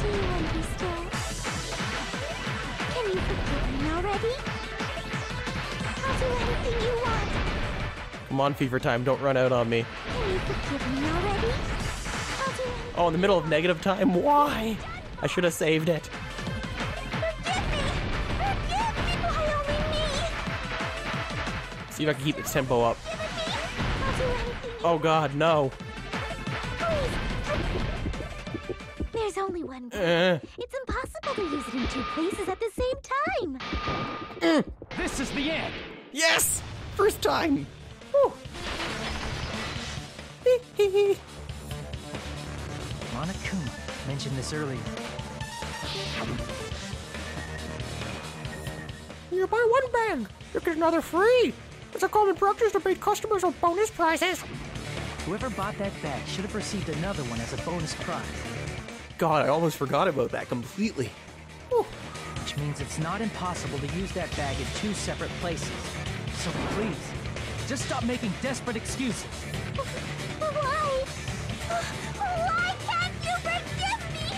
Do you understand? Can you forgive me already? I'll do anything you want. Come on, Fever Time. Don't run out on me. Can you forgive me already? I'll do anything. Oh, in the middle of negative time? Why? I should have saved it. Forgive me! Forgive me! Why only me? See if I can keep the tempo up. I'll do anything you Oh god, no. Please. There's only one way. It's impossible to use it in two places at the same time. This is the end. Yes! First time! Whew. Monokuma mentioned this earlier. You buy one bag, you get another free. It's a common practice to beat customers with bonus prizes. Whoever bought that bag should have received another one as a bonus prize. God, I almost forgot about that completely. Whew. Which means it's not impossible to use that bag in two separate places. So please, just stop making desperate excuses. Why? Why can't you forgive me?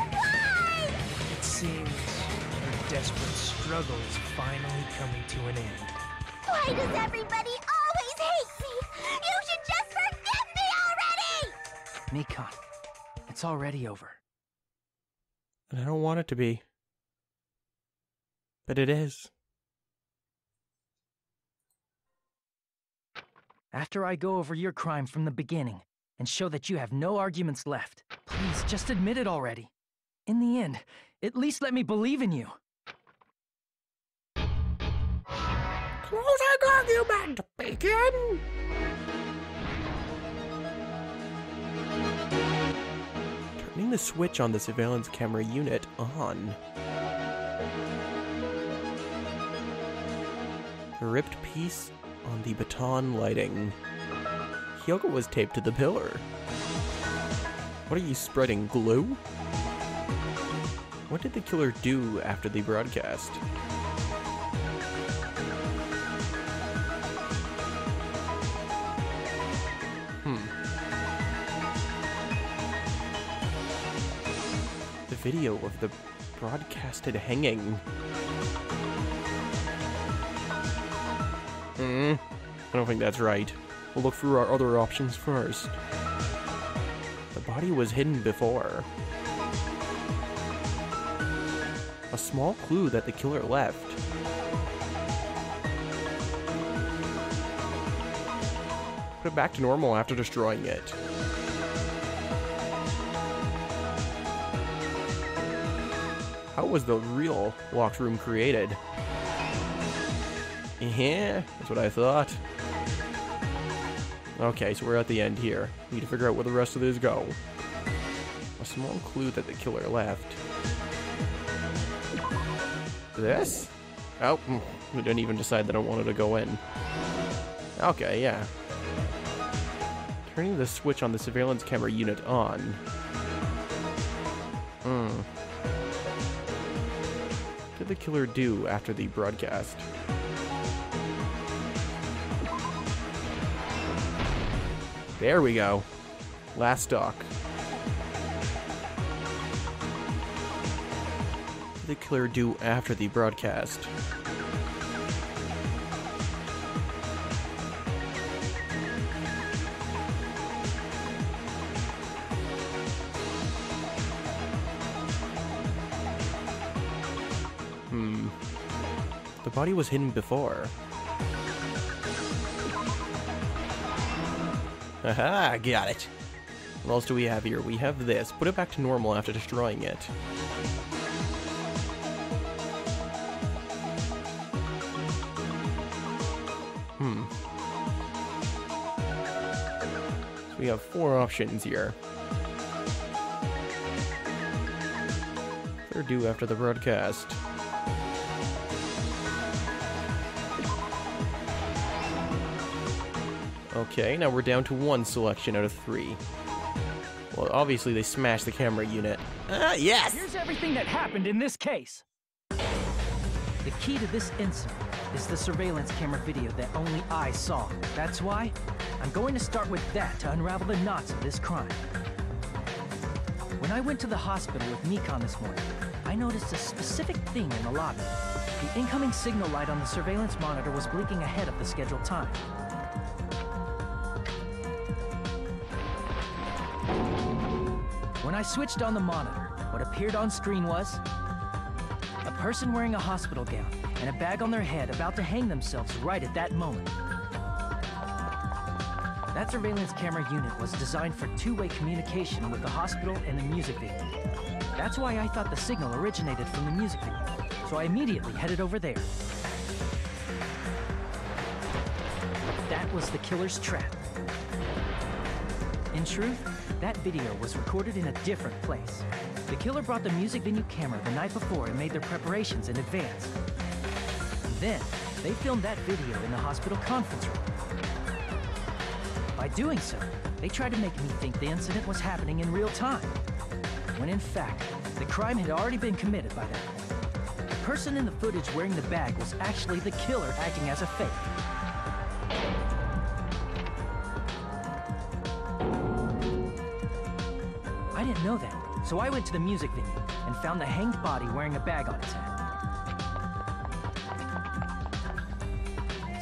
Why? It seems her desperate struggle is finally coming to an end. Why does everybody always hate me? You should just forgive me already! Mikon, it's already over. And I don't want it to be. But it is. After I go over your crime from the beginning and show that you have no arguments left, please just admit it already. In the end, at least let me believe in you. Closing argument, begin! Turning the switch on the surveillance camera unit on. The ripped piece on the baton lighting. Hyoko was taped to the pillar. What are you spreading, glue? What did the killer do after the broadcast? The video of the broadcasted hanging. I don't think that's right. We'll look through our other options first. The body was hidden before. A small clue that the killer left. Put it back to normal after destroying it. How was the real locked room created? Yeah, that's what I thought. Okay, so we're at the end here. Need to figure out where the rest of these go. A small clue that the killer left. This? Oh, we didn't even decide that I wanted to go in. Okay, yeah. Turning the switch on the surveillance camera unit on. What did the killer do after the broadcast? There we go. Last stock. What did the killer do after the broadcast? The body was hidden before. Aha, got it. What else do we have here? We have this. Put it back to normal after destroying it. So we have 4 options here. They're due after the broadcast. Okay, now we're down to 1 selection out of 3. Well, obviously they smashed the camera unit. Ah, yes! Here's everything that happened in this case. The key to this incident is the surveillance camera video that only I saw. That's why I'm going to start with that to unravel the knots of this crime. When I went to the hospital with Mikan this morning, I noticed a specific thing in the lobby. The incoming signal light on the surveillance monitor was blinking ahead of the scheduled time. When I switched on the monitor, what appeared on screen was a person wearing a hospital gown and a bag on their head about to hang themselves right at that moment. That surveillance camera unit was designed for two-way communication with the hospital and the music venue. That's why I thought the signal originated from the music venue, so I immediately headed over there. That was the killer's trap. In truth, that video was recorded in a different place. The killer brought the music venue camera the night before and made their preparations in advance. And then, they filmed that video in the hospital conference room. By doing so, they tried to make me think the incident was happening in real time, when in fact, the crime had already been committed by that point. The person in the footage wearing the bag was actually the killer acting as a fake. I didn't know that, so I went to the music venue and found the hanged body wearing a bag on his head.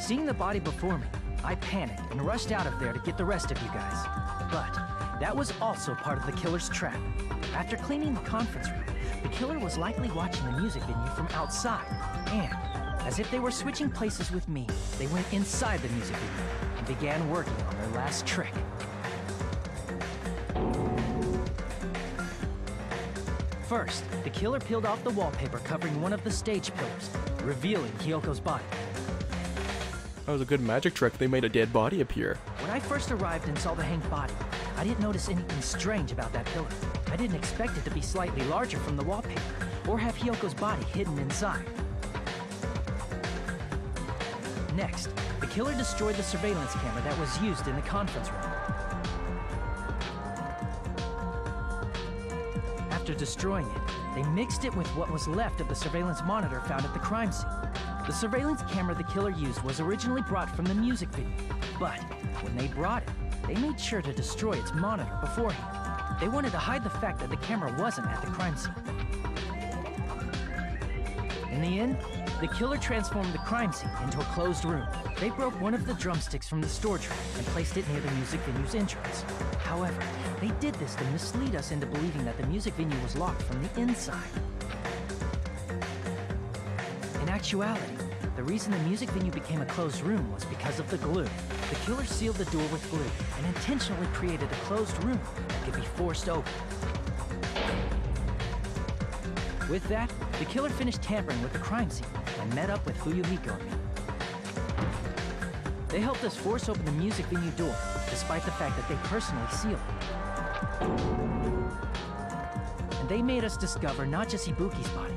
Seeing the body before me, I panicked and rushed out of there to get the rest of you guys. But that was also part of the killer's trap. After cleaning the conference room, the killer was likely watching the music venue from outside. And, as if they were switching places with me, they went inside the music venue and began working on their last trick. First, the killer peeled off the wallpaper covering one of the stage pillars, revealing Kyoko's body. That was a good magic trick. They made a dead body appear. When I first arrived and saw the hanged body, I didn't notice anything strange about that pillar. I didn't expect it to be slightly larger from the wallpaper, or have Hyoko's body hidden inside. Next, the killer destroyed the surveillance camera that was used in the conference room. After destroying it, they mixed it with what was left of the surveillance monitor found at the crime scene. The surveillance camera the killer used was originally brought from the music venue, but when they brought it, they made sure to destroy its monitor beforehand. They wanted to hide the fact that the camera wasn't at the crime scene. In the end, the killer transformed the crime scene into a closed room. They broke one of the drumsticks from the storage room and placed it near the music venue's entrance. However, they did this to mislead us into believing that the music venue was locked from the inside. In actuality, the reason the music venue became a closed room was because of the glue. The killer sealed the door with glue and intentionally created a closed room that could be forced open. With that, the killer finished tampering with the crime scene and met up with Fuyuhiko and me. They helped us force open the music venue door, despite the fact that they personally sealed it. And they made us discover not just Ibuki's body,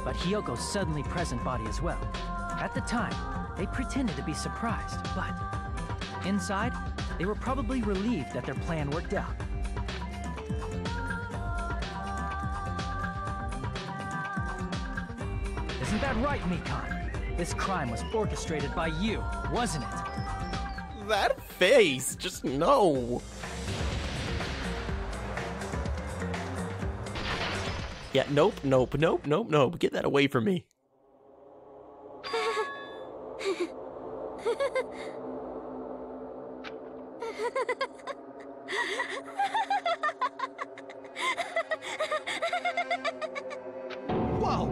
but Hyoko's suddenly present body as well. At the time, they pretended to be surprised, but inside, they were probably relieved that their plan worked out. Isn't that right, Mikan? This crime was orchestrated by you, wasn't it? That face! Just no! Yeah, nope. Get that away from me. Whoa!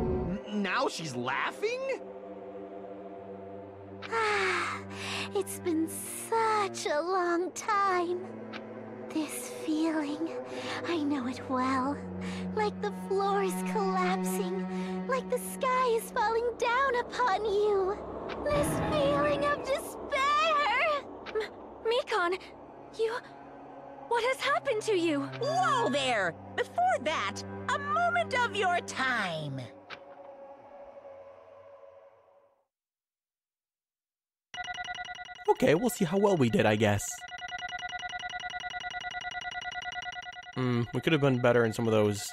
Now she's laughing? It's been such a long time. This feeling, I know it well. Like the floor is collapsing, like the sky is falling down upon you. This feeling of despair! Mikon, what has happened to you? Whoa there! Before that, a moment of your time. Okay, we'll see how well we did, I guess. We could have been better in some of those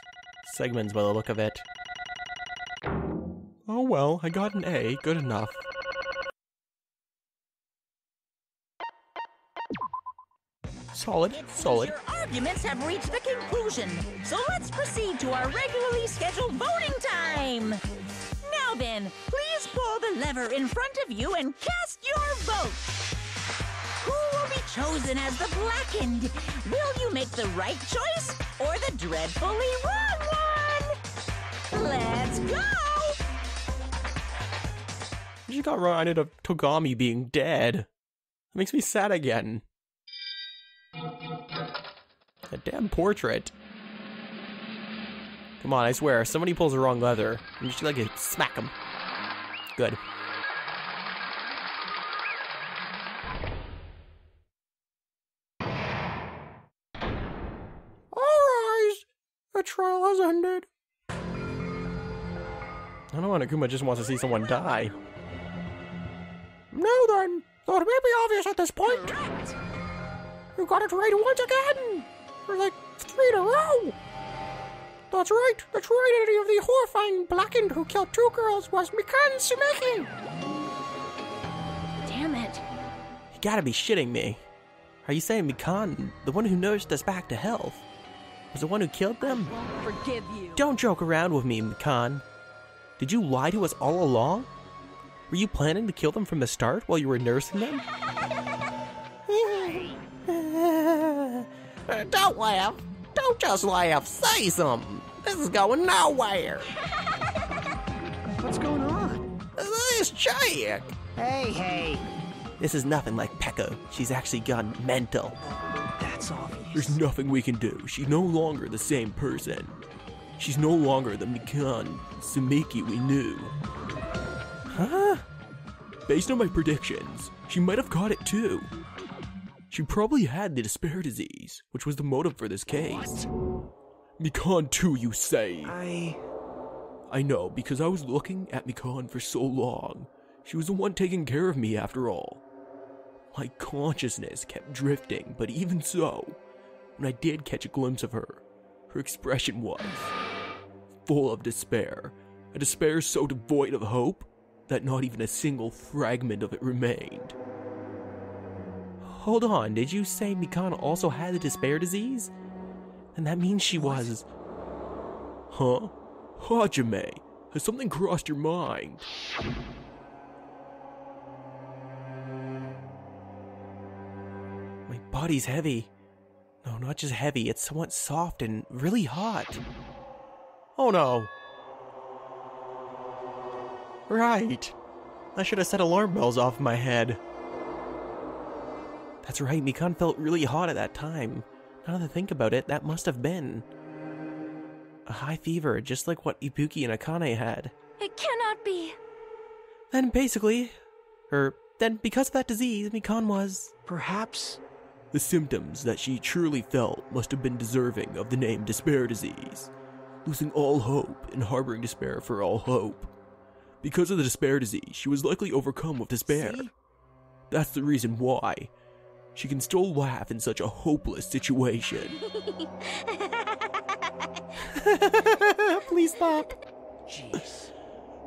segments by the look of it. Oh well, I got an A, good enough. Solid, solid. Your arguments have reached a conclusion, so let's proceed to our regularly scheduled voting time. Now then, please pull the lever in front of you and cast your vote. Who will be chosen as the blackened? Will you make the right choice or the dreadfully wrong one? Let's go! I just got reminded of Togami being dead. It makes me sad again. A damn portrait. Come on, I swear, if somebody pulls the wrong leather, I'm just like smack them. Good. All rise. The trial has ended. I don't know when Akuma just wants to see someone die. Now then, though it may be obvious at this point. Correct. You got it right once again! For like 3 in a row! That's right, the true identity of the horrifying blackened who killed 2 girls was Mikan Sumeki! Damn it. You gotta be shitting me. Are you saying Mikan, the one who nursed us back to health, was the one who killed them? I won't forgive you. Don't joke around with me, Mikan. Did you lie to us all along? Were you planning to kill them from the start while you were nursing them? Don't laugh. Don't just laugh. Say something. This is going nowhere. What's going on? This chick. Hey. This is nothing like Pekka. She's actually gone mental. That's obvious. There's nothing we can do. She's no longer the same person. She's no longer the Mikan Sumeki we knew. Huh? Based on my predictions, she might have caught it too. She probably had the despair disease, which was the motive for this case. Mikan too, you say? I know, because I was looking at Mikan for so long. She was the one taking care of me after all. My consciousness kept drifting, but even so, when I did catch a glimpse of her, her expression was full of despair. A despair so devoid of hope that not even a single fragment of it remained. Hold on, did you say Mikan also had the despair disease? And that means she was... Huh? Hajime, has something crossed your mind? My body's heavy. No, not just heavy, it's somewhat soft and really hot. Oh no. Right. I should have set alarm bells off my head. That's right, Mikan felt really hot at that time. Now that I think about it, that must have been a high fever, just like what Ibuki and Akane had. It cannot be. Then basically, then because of that disease, Mikan was... Perhaps... The symptoms that she truly felt must have been deserving of the name despair disease. Losing all hope and harboring despair for all hope. Because of the despair disease, she was likely overcome with despair. See? That's the reason why she can still laugh in such a hopeless situation. Please stop. Jeez.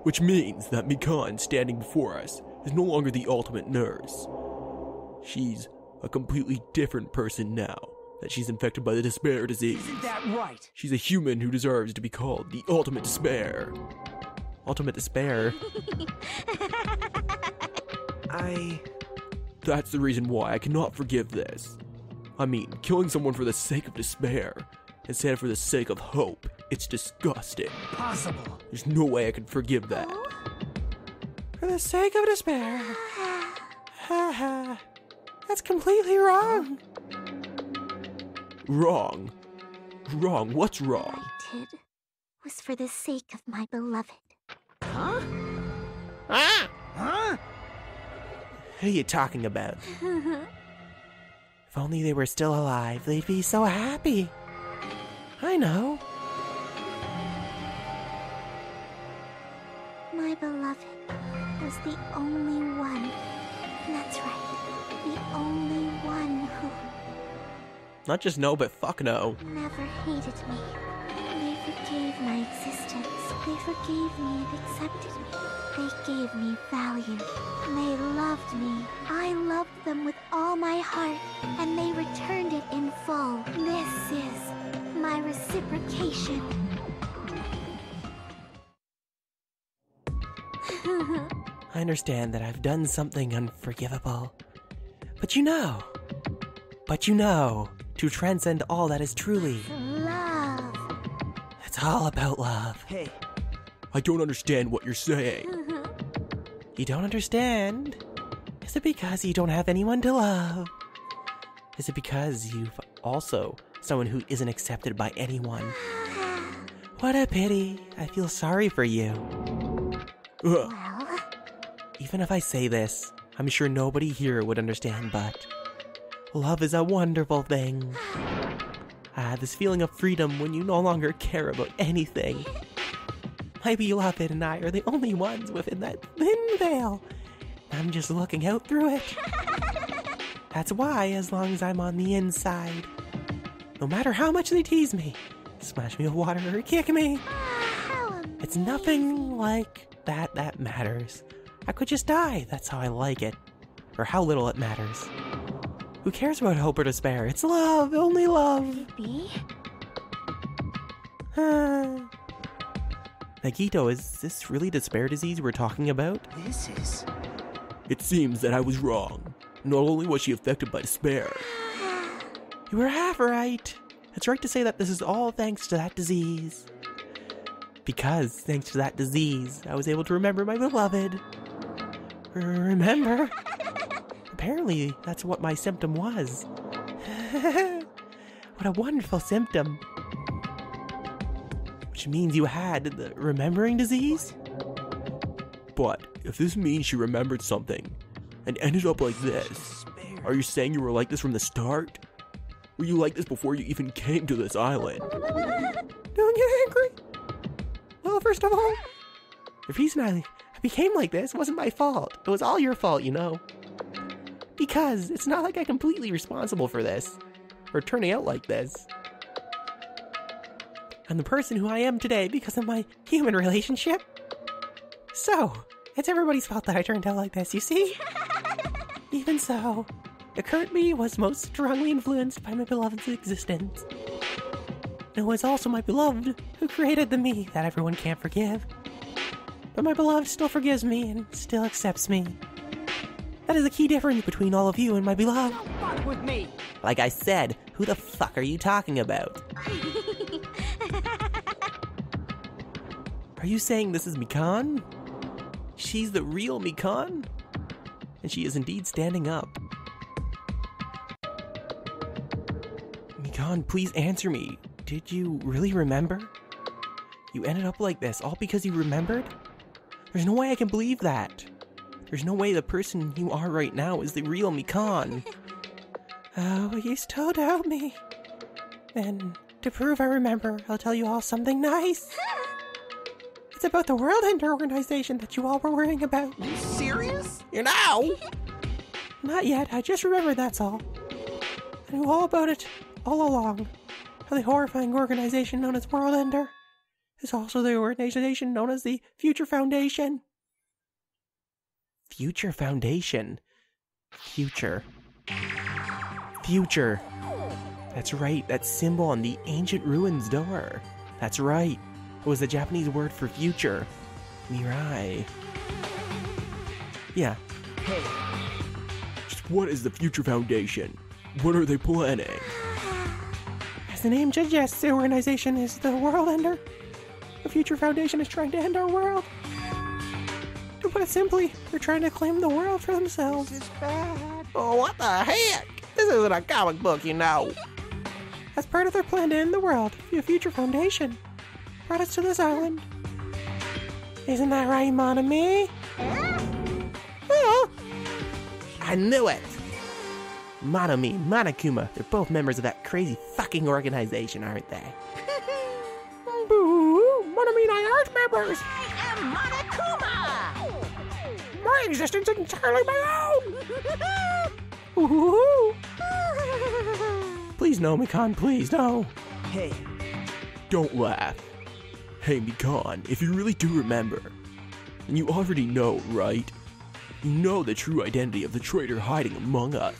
Which means that Mikan standing before us is no longer the ultimate nurse. She's a completely different person now that she's infected by the despair disease. Isn't that right? She's a human who deserves to be called the ultimate despair. Ultimate despair? That's the reason why I cannot forgive this. I mean, killing someone for the sake of despair, instead for the sake of hope, it's disgusting. Possible. There's no way I can forgive that. For the sake of despair, Haha. That's completely wrong. Wrong? Wrong? What's wrong? I did was for the sake of my beloved. Huh? Ah! Huh? Who are you talking about? If only they were still alive, they'd be so happy. I know. My beloved was the only one. That's right. The only one who Not just no, but fuck no. never hated me. They forgave my existence. They forgave me and accepted me. They gave me value. They loved me. I loved them with all my heart, and they returned it in full. This is my reciprocation. I understand that I've done something unforgivable. But you know, to transcend all that is truly, Love. it's all about love. Hey, I don't understand what you're saying. You don't understand? Is it because you don't have anyone to love? Is it because you've also someone who isn't accepted by anyone? What a pity. I feel sorry for you. Ugh. Well, Even if I say this, I'm sure nobody here would understand, but love is a wonderful thing. This feeling of freedom when you no longer care about anything. My beloved and I are the only ones within that thin veil. I'm just looking out through it. That's why, as long as I'm on the inside, no matter how much they tease me, smash me with water or kick me, how it's nothing like that matters. I could just die, that's how I like it. Or how little it matters. Who cares about hope or despair? It's love, only love. maybe. Nagito, is this really despair disease we're talking about? this is... It seems that I was wrong. Not only was she affected by despair. You were half right. It's right to say that this is all thanks to that disease. Because, thanks to that disease, I was able to remember my beloved. Remember? Apparently, that's what my symptom was. What a wonderful symptom. Which means you had the remembering disease? But, if this means she remembered something, and ended up like this, are you saying you were like this from the start? Were you like this before you even came to this island? Don't get angry. Well, first of all, the reason I became like this wasn't my fault. It was all your fault, you know. Because it's not like I'm completely responsible for this, or turning out like this. I'm the person who I am today because of my human relationship. So, it's everybody's fault that I turned out like this, you see? Even so, the current me was most strongly influenced by my beloved's existence. It was also my beloved who created the me that everyone can't forgive. But my beloved still forgives me and still accepts me. That is the key difference between all of you and my beloved. Don't fuck with me! Like I said, who the fuck are you talking about? Are you saying this is Mikan? She's the real Mikan? And she is indeed standing up. Mikan, please answer me. Did you really remember? You ended up like this all because you remembered? There's no way I can believe that. There's no way the person you are right now is the real Mikan. Oh, you still doubt me. Then, to prove I remember, I'll tell you all something nice. It's about the World Ender organization that you all were worrying about. You serious? You know? Not yet, I just remembered, that's all. I knew all about it, all along. How the horrifying organization known as World Ender is also the organization known as the Future Foundation. Future Foundation. Future. Future. That's right, that symbol on the ancient ruins door. That's right. It was the Japanese word for future. Mirai. Yeah. Hey, Just what is the Future Foundation? What are they planning? As the name suggests, the organization is the World Ender. The Future Foundation is trying to end our world. To put it simply, they're trying to claim the world for themselves. This is bad. Oh, what the heck? This isn't a comic book, you know. As part of their plan to end the world, the Future Foundation brought us to this island. Isn't that right, mon ami? Oh, I knew it! Monami, Monokuma, they're both members of that crazy fucking organization, aren't they? Boo! Monami and I aren't members! I am Monokuma! My existence is entirely my own! Ooh. Please no, Mikan, please no. Hey, Don't laugh. Hey, Mikan, if you really do remember, and you already know, right? You know the true identity of the traitor hiding among us.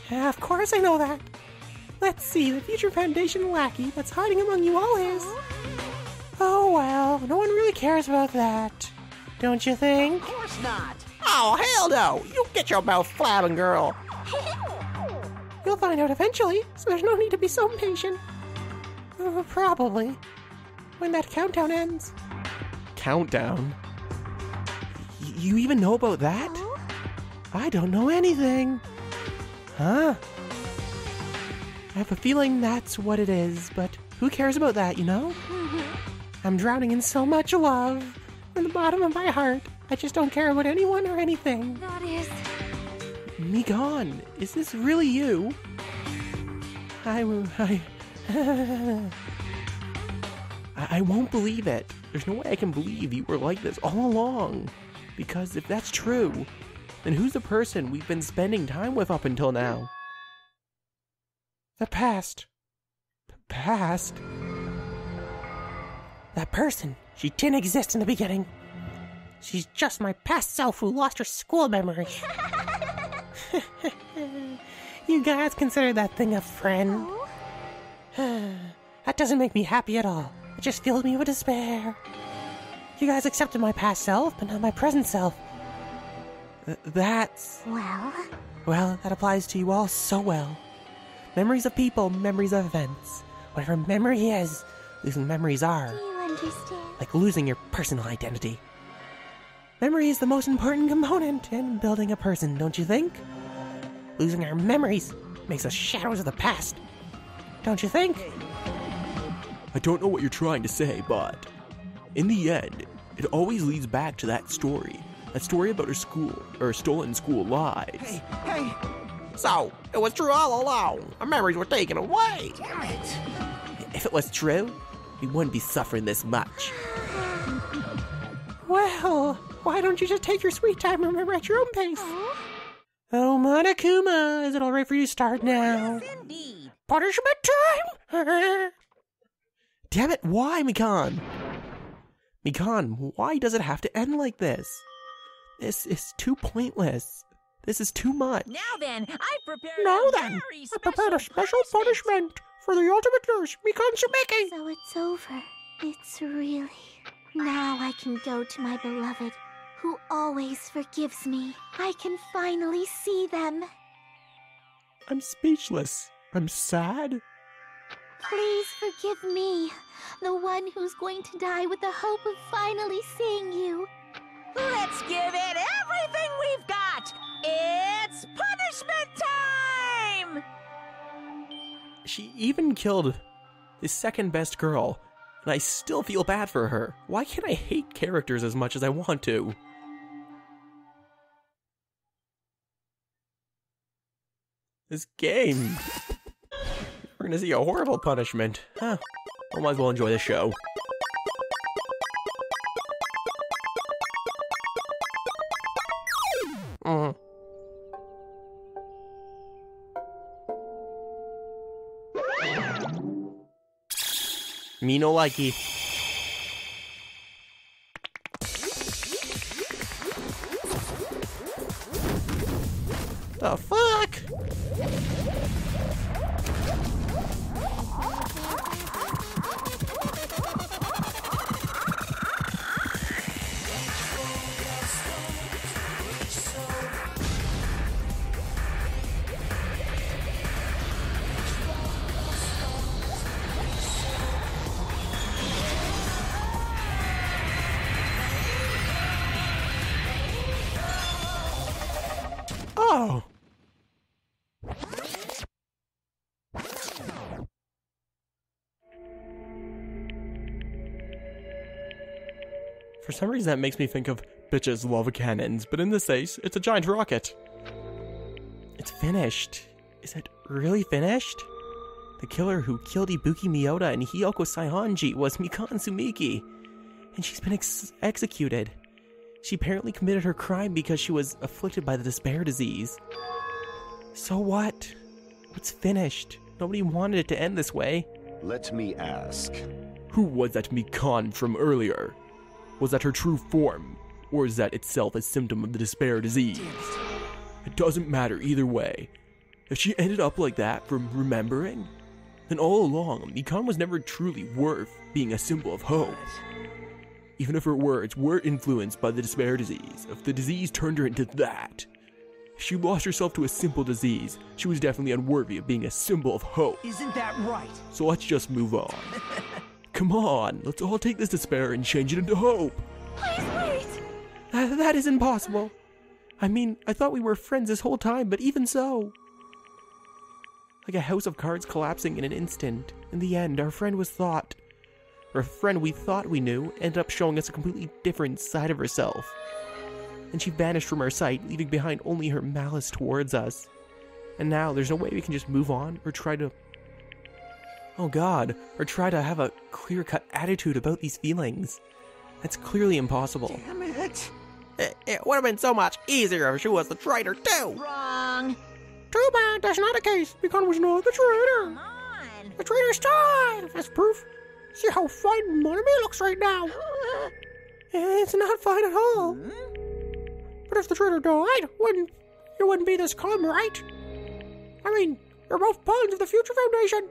Yeah, of course I know that. Let's see, the Future Foundation lackey that's hiding among you all is... Oh well, no one really cares about that. Don't you think? Of course not! Oh, hell no! You get your mouth flapping, girl! You'll find out eventually, so there's no need to be so impatient. Probably. When that countdown ends. Countdown? You even know about that? I don't know anything. Huh? I have a feeling that's what it is, but who cares about that, you know? I'm drowning in so much love. From the bottom of my heart, I just don't care about anyone or anything. That is... Mikan, is this really you? I won't believe it. There's no way I can believe you were like this all along. Because if that's true, then who's the person we've been spending time with up until now? The past. The past? That person, she didn't exist in the beginning. She's just my past self who lost her school memories. You guys consider that thing a friend? That doesn't make me happy at all. It just fills me with despair. You guys accepted my past self, but not my present self. That's... Well, that applies to you all so well. Memories of people, memories of events. Whatever memory is, losing memories are. Do you understand? Like losing your personal identity. Memory is the most important component in building a person, don't you think? Losing our memories makes us shadows of the past. Don't you think? I don't know what you're trying to say, but in the end, it always leads back to that story. That story about her stolen school lives. Hey! So, it was true all along. Our memories were taken away. Damn it! If it was true, we wouldn't be suffering this much. Well, why don't you just take your sweet time and remember at your own pace? Oh, Monokuma, is it alright for you to start now? Yes, indeed! Punishment time! Damn it, why, Mikan? Mikan, why does it have to end like this? This is too pointless. This is too much. Now then, I prepared I prepared a special punishment for the ultimate nurse, Mikan Shimeki. So it's over. It's really... Now I can go to my beloved, who always forgives me. I can finally see them. I'm speechless. I'm sad. Please forgive me, the one who's going to die with the hope of finally seeing you. Let's give it everything we've got! It's punishment time! She even killed the second best girl, and I still feel bad for her. Why can't I hate characters as much as I want to? This game. We're gonna see a horrible punishment. Huh. I might as well enjoy the show. Me no likey. The fuck? For some reason that makes me think of bitches love cannons, but in this case, it's a giant rocket. It's finished. Is it really finished? The killer who killed Ibuki Miyota and Hiyoko Saihanji was Mikan Sumiki, and she's been executed. She apparently committed her crime because she was afflicted by the despair disease. So what? It's finished. Nobody wanted it to end this way. Let me ask. Who was that Mikan from earlier? Was that her true form? Or is that itself a symptom of the despair disease? It doesn't matter either way. If she ended up like that from remembering, then all along, Mikan was never truly worth being a symbol of hope. Even if her words were influenced by the despair disease, if the disease turned her into that, if she lost herself to a simple disease, she was definitely unworthy of being a symbol of hope. Isn't that right? So let's just move on. Come on, let's all take this despair and change it into hope. Please wait! That is impossible. I mean, I thought we were friends this whole time, but even so. Like a house of cards collapsing in an instant. In the end, our friend we thought we knew ended up showing us a completely different side of herself. And she vanished from our sight, leaving behind only her malice towards us. And now there's no way we can just move on or try to... Oh god, or try to have a clear-cut attitude about these feelings. That's clearly impossible. Damn it! It would have been so much easier if she was the traitor too! Wrong. Too bad that's not the case. Mikan was not the traitor. Come on. The traitor's died. That's proof. See how fine Monami looks right now. It's not fine at all. But if the traitor died, you wouldn't be this calm, right? I mean, you're both pawns of the Future Foundation.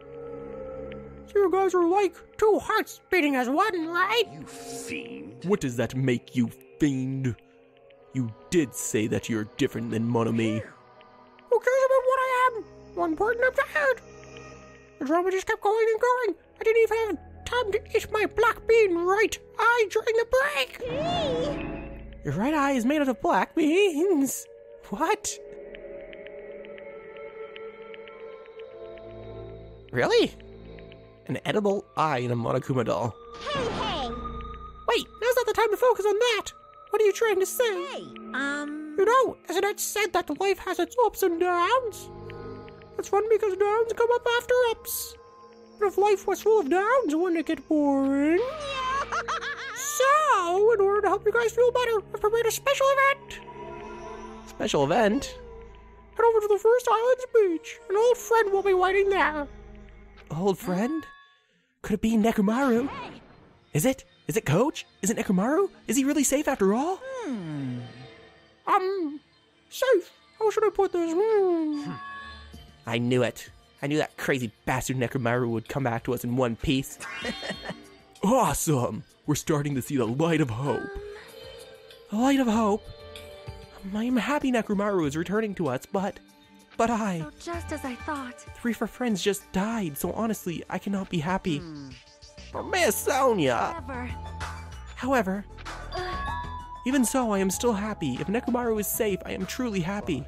So you guys are like two hearts beating as one, right? You fiend. What does that make you, fiend? You did say that you're different than Monami. Who cares about what I am? One important I'm tired. The drama just kept going and going. I didn't even have time to eat my black bean right eye during the break. Your right eye is made out of black beans. What? Really? An edible eye in a Monokuma doll. Hey, hey! Wait, now's not the time to focus on that. What are you trying to say? Hey, You know, isn't it said that life has its ups and downs? It's fun because downs come up after ups. But if life was full of downs, wouldn't it get boring? So, in order to help you guys feel better, I've prepared a special event. Special event? Head over to the First Islands Beach. An old friend will be waiting there. Old friend? Could it be Nekomaru? Is it? Is it Coach? Is it Nekomaru? Is he really safe after all? Safe. How should I put this? I knew it. I knew that crazy bastard Nekomaru would come back to us in one piece. Awesome! We're starting to see the light of hope. The light of hope? I'm happy Nekomaru is returning to us, but I... So just as I thought. 3 of our friends just died, so honestly, I cannot be happy. Miss Sonia! Never. However, even so, I am still happy. If Nekomaru is safe, I am truly happy.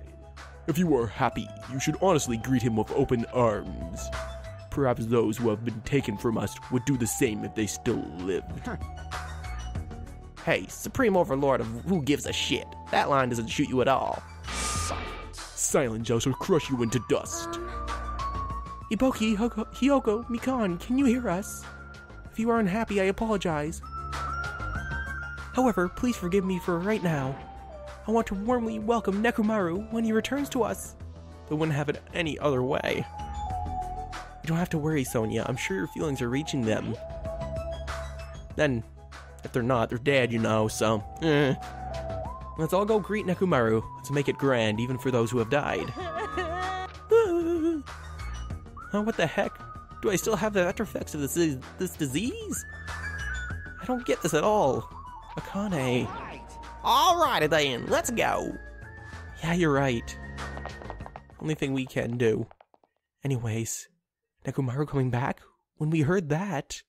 If you are happy, you should honestly greet him with open arms. Perhaps those who have been taken from us would do the same if they still lived. Hey, Supreme Overlord of who gives a shit. That line doesn't shoot you at all. Silence, I shall crush you into dust. Iboki, Hiyoko, Mikan, can you hear us? If you are unhappy, I apologize. However, please forgive me for right now. I want to warmly welcome Nekomaru when he returns to us. They wouldn't have it any other way. You don't have to worry, Sonia. I'm sure your feelings are reaching them. Then, if they're not, they're dead, you know, so... Let's all go greet Nekomaru. Let's make it grand, even for those who have died. What the heck? Do I still have the after effects of this disease? I don't get this at all. Akane. Alrighty then, let's go. Yeah, you're right. Only thing we can do. Anyways, Nekomaru coming back? When we heard that...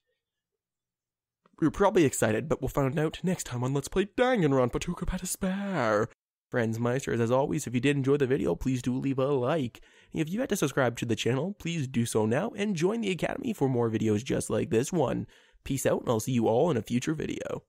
We were probably excited, but we'll find out next time on Let's Play Danganronpa to Combat Despair. Friends, Meisters, as always, if you did enjoy the video, please do leave a like. And if you had to subscribe to the channel, please do so now, and join the Academy for more videos just like this one. Peace out, and I'll see you all in a future video.